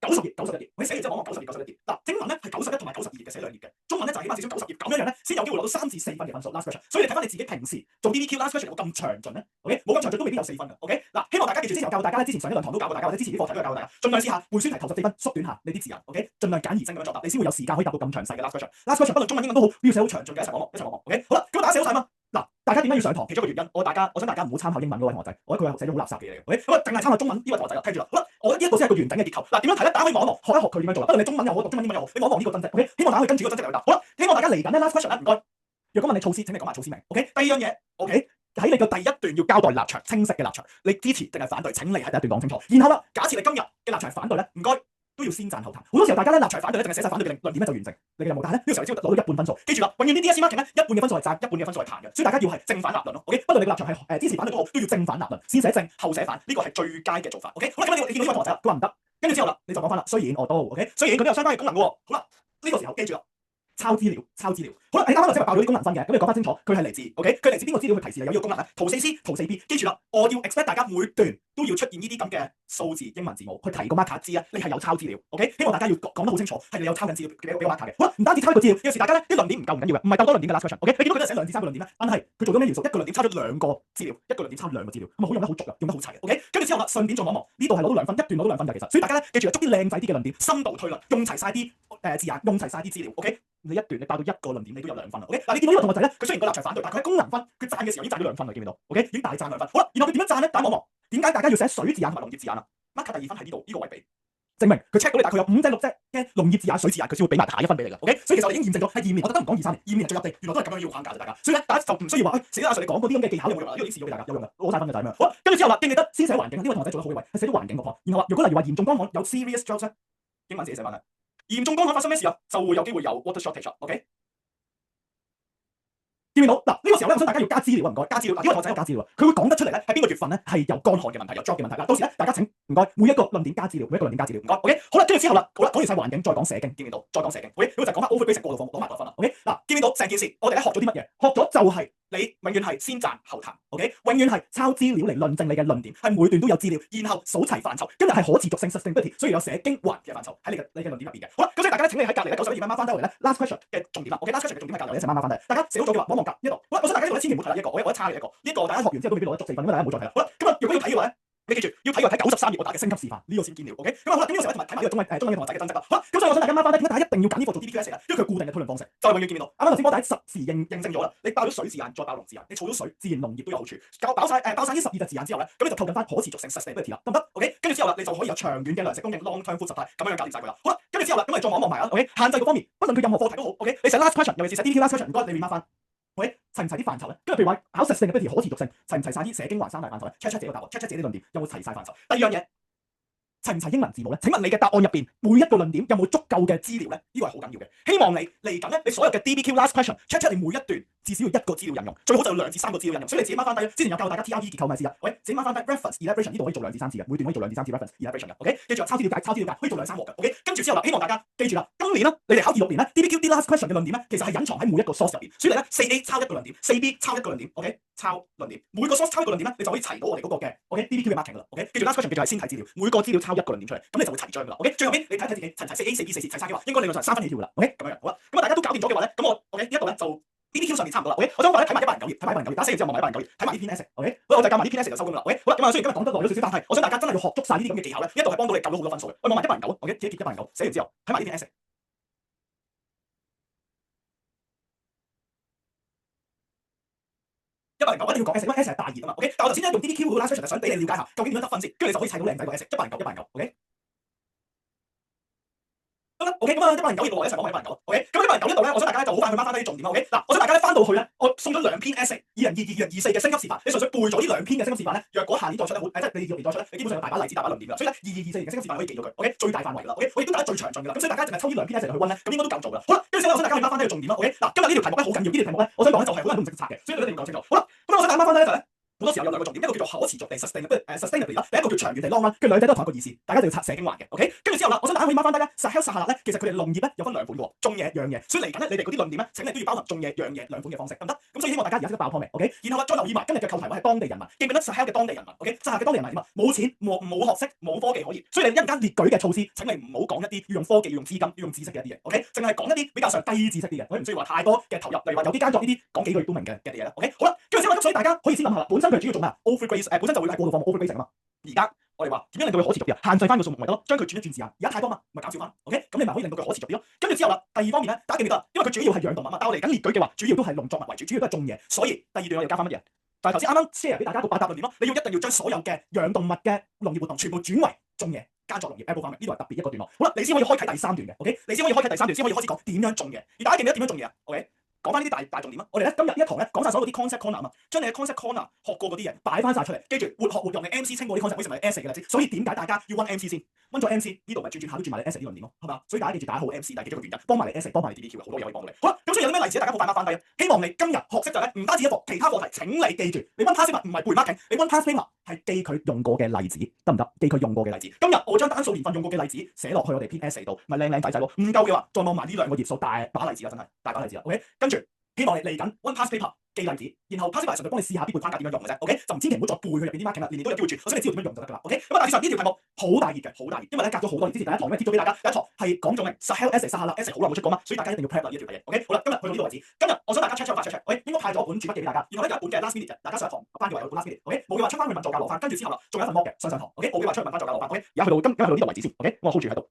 90頁，我寫完之後望望90頁。嗱，英文咧係91同埋92頁嘅，寫2頁嘅。中文咧就起碼至少90頁咁樣樣咧，先先有機會攞到3至4分嘅分數 last question。所以你睇翻你自己平時做 DBQ last question 有冇咁詳盡咧 ？OK， 冇咁詳盡都未必有4分嘅。OK， 嗱，希望大家記住之前我教過大家咧，之前上一兩堂都教過大家，或者之前啲課題都有教過大家，盡量試下背書題頭14分，縮短下你啲字眼。OK， 盡量簡而精咁樣作答，你先會有時間可以答到咁詳細嘅 last question。last question 不論中文英文都好，都要寫好詳盡嘅，一齊望望，一齊望望。OK， 好啦，咁大家寫好晒嘛？嗱，大家點解要上堂？其中一個原因，我想大家唔好參考英文嗰位同學仔，我覺得佢係寫咗好垃圾嘅嘢嘅。OK， 咁啊，淨係參考中文呢位同學仔啦，聽住啦。好啦，我覺得呢一個先係個完整嘅結構。嗱，點樣睇咧？大家可以望一望，學一學佢點樣做啦。不論你中文又好，讀中文英文又好，你望一望呢個真跡。OK， 希望大家可以跟住個真跡嚟答。好啦，希望大家嚟緊咧 last question 咧，唔該。若果問你措施，請你講埋措施名。OK， 第二樣嘢 ，OK， 喺你嘅第一段要交代立場，清晰嘅立場，你支持定係反對？請你喺第一段講清楚。然後啦，假設你今日嘅立場係反對咧，唔該都要先讚後彈。好多時候大家咧立場反對咧，淨係寫晒反對嘅論點咧就完成你嘅任務，但係咧呢個時候你只要攞到一半分數。記住啦，永遠呢 DSE marking 咧一半嘅分數係讚，一半嘅分數係彈嘅，所以大家要係正反立論咯。OK， 不論你嘅立場係支持反對都好，都要正反立論，先寫正後寫反，呢個係最佳嘅做法。OK， 好啦，咁你見到呢個同學仔啦，佢話唔得，跟住之後啦，你就講翻啦。雖然我都 OK， 雖然佢都有相關嘅功能嘅喎。好啦，呢個時候記住啦。抄資料，抄資料。好啦，你啱啱頭先咪爆咗啲功能分嘅，咁你講翻清楚，佢係嚟自 OK， 佢嚟自邊個資料去提示你有呢個功能咧？圖 4C、圖 4B， 記住啦，我要 expect 大家每段都要出現呢啲咁嘅數字英文字母，去提個 marker 知啊，你係有抄資料 OK， 希望大家要講得好清楚，係你有抄緊資料俾個 marker 嘅。好啦，唔單止抄一個資料，有時大家咧啲論點唔夠唔緊要嘅，唔係鬥多論點嘅 last question OK， 你見到佢都係寫2至3個論點咧，但係佢做咗咩元素？一個論點抄咗2個資料，一個論點抄2個資料，咁啊好用得好足啊，用得好齊 OK， 跟住之後啦，順便再望望呢度係攞到2分，一段攞到2分嘅其實，所以大家咧記住捉啲靚仔啲嘅論點，深度推論，用齊晒啲字眼，用齊晒啲資料 OK。你一段你爆到一個論點，你都有2分啦。OK， 嗱，你見到呢個同學仔咧，佢雖然個立場反對，但係佢喺功能分，佢讚嘅時候已經讚咗2分啦，見唔見到 ？OK， 已經大讚2分。好啦，然後佢點樣讚咧？大家望望，點解大家要寫水字眼同埋農業字眼啊 ？mark 第2分喺呢度，呢個位俾，證明佢 check 到你大概有5隻6隻嘅農業字眼、水字眼，佢先會俾埋下1分俾你㗎。OK， 所以其實我已經驗證咗喺驗面，我特登唔講2、3年，驗面最入地，原來都係咁樣要框架嘅大家。所以咧，大家就唔需要話，死啦阿 Sir 你講嗰啲咁嘅技巧有冇用啊？呢個已經試咗俾大家有用嘅，攞晒分嘅就係咁樣。好啦，跟住之後啦，記唔記得先寫環境？呢位同學仔做得好嘅位，係寫咗環境嗰 part。然後話，如果例如話嚴重乾旱有 serious drought 咧，英文自己寫翻啦。嚴重乾旱發生咩事啊？就會有機會有 water shortage 啦。OK。見唔見到？嗱，呢個時候咧，我想大家要加資料啊，唔該，加資料。嗱，呢個同學仔有加資料，佢會講得出嚟咧，係邊個月份咧係有乾旱嘅問題，有 drought 嘅問題。嗱，到時咧，大家請唔該，每一個論點加資料，每一個論點加資料，唔該。OK， 好啦，跟住之後啦，好啦，講完晒環境，再講社經，見唔見到？再講社經。OK， 咁就講翻 overbasic 過渡課，攞埋個分啦。OK， 嗱，見唔見到成件事？我哋咧學咗啲乜嘢？學咗就係你永遠係先讚後彈。OK， 永遠係抄資料嚟論證你嘅論點，係每段都有資料，然後數齊範疇。今日係可持續性 sustainability，所以有社經環嘅範疇喺你嘅論點入邊嘅。好啦，咁所以大家咧請你喺隔離咧91頁慢慢翻翻嚟咧 last question 嘅重點啦。OK，last question 嘅重點係隔離一齊慢慢翻嚟。大家寫好咗嘅話，望望隔一度。好啦，我想大家呢度咧千祈唔好睇啦，一個我一差嘅一個，呢個大家學完之後都未必攞得足4分，因為大家冇再睇啦。好啦，咁啊，如果要睇嘅話咧。你記住要睇嘅話睇93頁我打嘅升級示範呢個先見料 OK 咁啊好啦，咁呢個時候咧同埋睇埋呢個中文嘅同學仔嘅真跡啦。好啦，咁所以我想大家掹翻低，點解大家一定要揀呢課做 DBQS 咧？因為佢固定嘅推論方式就係永遠見唔見到。啱啱頭先波仔實時認證咗啦，你爆咗水字眼再爆農字眼，你儲咗水，自然農業都有好處。爆晒呢12隻字眼之後咧，咁你就扣緊翻可持續性 sustainability 啦，得唔得 ？OK， 跟住之後啦，你就可以有長遠嘅糧食供應 long term food supply 咁樣搞掂晒佢啦。好啦，跟住之後啦，咁你再望一望埋啦 ，OK， 限制嗰方面，不論佢任何課題都好 ，OK， 你寫 last question， 尤其是寫 DBQ last question， 唔該你 remark 翻。喂，齊唔齊啲範疇咧？跟住譬如話考實性嘅，不如可持續性，齊唔齊晒啲社經環3大範疇咧 ？check 自己個答案 ，check 自己啲論點，有冇齊晒範疇？第二樣嘢。齊唔齊英文字母咧？請問你嘅答案入邊每一個論點有冇足夠嘅資料咧？呢個係好緊要嘅。希望你嚟緊咧，你所有嘅 DBQ last question check 出你每一段至少要1個資料引用，最好就2至3個資料引用。所以你自己掹翻低，之前有教大家 TRE 結構咪試啊？喂，自己掹翻低 reference elaboration 呢度可以做2至3次嘅，每段可以做2至3次 reference elaboration 嘅。OK， 記住抄資料解，抄資料解可以做2、3鑊嘅。OK， 跟住之後啦，希望大家記住啦，今年啦，你哋考26年咧 DBQ 啲 last question 嘅論點咧，其實係隱藏喺每一個 source 入邊。所以你咧4A 抄1個論點，4B 抄1個論點 ，OK， 抄論點，每個 source 抄1個論點咧，你就可以齊到我哋嗰個嘅 OK DBQ 嘅 marking 噶啦。OK， 記住 last question 記住係先睇資料，每個資料抄1個論點出嚟，咁你就會齊章噶啦。OK， 最後邊你睇睇自己齊唔齊 4A、4B、4C 齊晒嘅話，應該理論上3分起跳噶啦。OK， 咁樣好啦，咁啊大家都搞掂咗嘅話咧，咁我 OK 呢一度咧就 DBQ 上面差唔多啦。OK， 我想話咧睇埋109頁，睇埋109頁，打4頁之後望埋109頁，睇埋呢篇 essay。OK， 好啦，我就教埋呢篇 essay 就收工啦。OK， 好啦，咁啊雖然今日講得耐咗少少，但係我想大家真係要學足晒呢啲咁嘅技巧咧，呢一度係幫到你救咗好多分數嘅。我望埋109 ，OK， 自己結109，寫完之後睇埋呢篇 essay。109一定要講 essay， 因為 essay 係大熱啊嘛。OK， 但我頭先咧用 DBQ 嗰個 last question 就想俾你了解下究竟點樣得分先，跟住你就可以砌到靚仔個 essay。109，OK。OK， 咁啊109頁我一齊講埋109。OK， 咁109呢度咧，我想大家咧就好快去 mark 翻啲重點啦。OK， 嗱，我想大家咧翻到去咧，我送咗2篇 essay，2022、2024嘅升級示範，你純粹背咗呢2篇嘅升級示範咧，若果下年再出咧，即係你26年再出咧，你基本上有大把例子、大把論點啦。所以咧22、24年嘅升級示範可以記咗佢。OK， 最大範圍啦。OK， 我亦都打得最詳盡㗎啦。咁所以大家淨係抽呢2篇 essay 去溫咧，咁應該都夠做啦。好啦，跟住之後我想大家去 mark 翻啲重點啦。OK， 嗱，今日呢條題目咧好緊要，呢條題目咧我想講咧就係好多人都唔識拆嘅，所以你一定要講清楚。好啦，咁我想大家 mark 翻低咧就咧。好多時候有兩個重點，一個叫做可持續地 sustainability 啦，另一個叫長遠地 long run，佢兩者都係同一個意思，大家就要寫經環嘅 OK。跟住之後啦，我想大家可以 mark 翻低咧，Sahel 撒哈勒咧，其實佢哋農業咧有分兩款嘅，種嘢養嘢，所以嚟緊咧你哋嗰啲論點咧，請你都要包含種嘢養嘢兩款嘅方式，得唔得？咁所以希望大家而家識得爆破未 OK。然後啦，再留意埋今日嘅扣題，我係當地人民，記唔記得 Sahel 嘅當地人民 OK？ 撒哈嘅當地人民點啊？冇錢冇學識冇科技可言，所以你一陣間列舉嘅措施，請你唔好講一啲要用科技要用資金要用知識嘅一啲嘢 OK， 淨係講一啲比較上低知識啲嘅，我唔需要話太多嘅投入，例如話有啲耕作呢啲講幾句都明嘅嘢啦 OK。好啦，跟住之後咁所以大家可以先諗下啦，本身佢主要做咩啊 ？Oil free graze 本身就會係過渡放牧 oil free grazing 啊嘛。而家我哋話點樣令到佢可持續啲啊？限制翻個數目咪得咯，將佢轉一轉時間。而家太多嘛，咪減少翻 OK。咁你咪可以令到佢可持續啲咯。跟住之後啦，第二方面咧，大家記唔記得？因為佢主要係養動物嘛，但我嚟緊列舉嘅話，主要都係農作物為主，主要都係種嘢。所以第二段我要加翻乜嘢？就係頭先啱啱 share 俾大家個八達論點咯。你要一定要將所有嘅養動物嘅農業活動全部轉為種嘢。耕作農業 apple farming 呢度係特別一個段落，好啦，你先可以開啟第三段嘅 ，OK， 你先可以開啟第三段，先可以開始講點樣種嘢。而大家記唔記得點樣種嘢啊 ？OK， 講翻呢啲大重點啊！我哋咧今日呢一堂咧講晒所有啲 concept corner 啊嘛，將你嘅 concept corner 學過嗰啲嘢擺翻晒出嚟，記住活學活用，你 MC 清過啲 concept 會成為 essay 嘅啦，所以點解大家要溫 MC 先？溫咗 MC 呢度咪轉下都轉埋你 essay 啲論點咯，係嘛？所以大家記住大家好 MC，但係其中一個原因幫埋你 essay， 幫埋你 DBQ 好多嘢可以幫到你。好啦，咁所以有啲咩例子大家好快翻低啊！希望你今日學識就係唔單止一課，其他課題請你記住，你溫 past paper 唔係背 marking， 你溫 past paper 係記佢用過嘅例子，得唔得？記佢用過嘅例子。今日我將單數年份用過嘅例子寫落去我哋篇 essay 度，咪靚仔仔喎。唔夠嘅話，再望埋呢兩個頁數，大把例子啦，真係大把例子啦。OK， 跟住希望你嚟緊溫 past paper。記例子，然後 past paper 純粹幫你試下啲背框架點樣用嘅啫 ，OK， 就千祈唔好再背佢入邊啲 marking 啦，年年都有機會轉，我想你知道點樣用就得㗎啦 ，OK， 咁大致上呢條題目好大熱嘅，好大熱，因為咧隔咗好多年之前第一堂咧貼咗俾大家，第一堂係講種嘅 Sahel essay 撒哈勒 essay 好耐冇出過嘛，所以大家一定要 prep 啦呢一條嘢 ，OK， 好啦，今日去到呢度為止，今日我想大家 check 快 check， 應該派咗本主筆記俾大家，然後咧有一本嘅 last minute 大家上一堂翻嘅話有本 last minute，OK， 冇嘅話出翻去問助教攞翻，跟住之後啦，仲有一份 mock 嘅上堂 ，OK， 冇嘅話出去問翻助教攞翻，OK， 而家去到呢度為止先 ，OK， 我 hold 住喺度。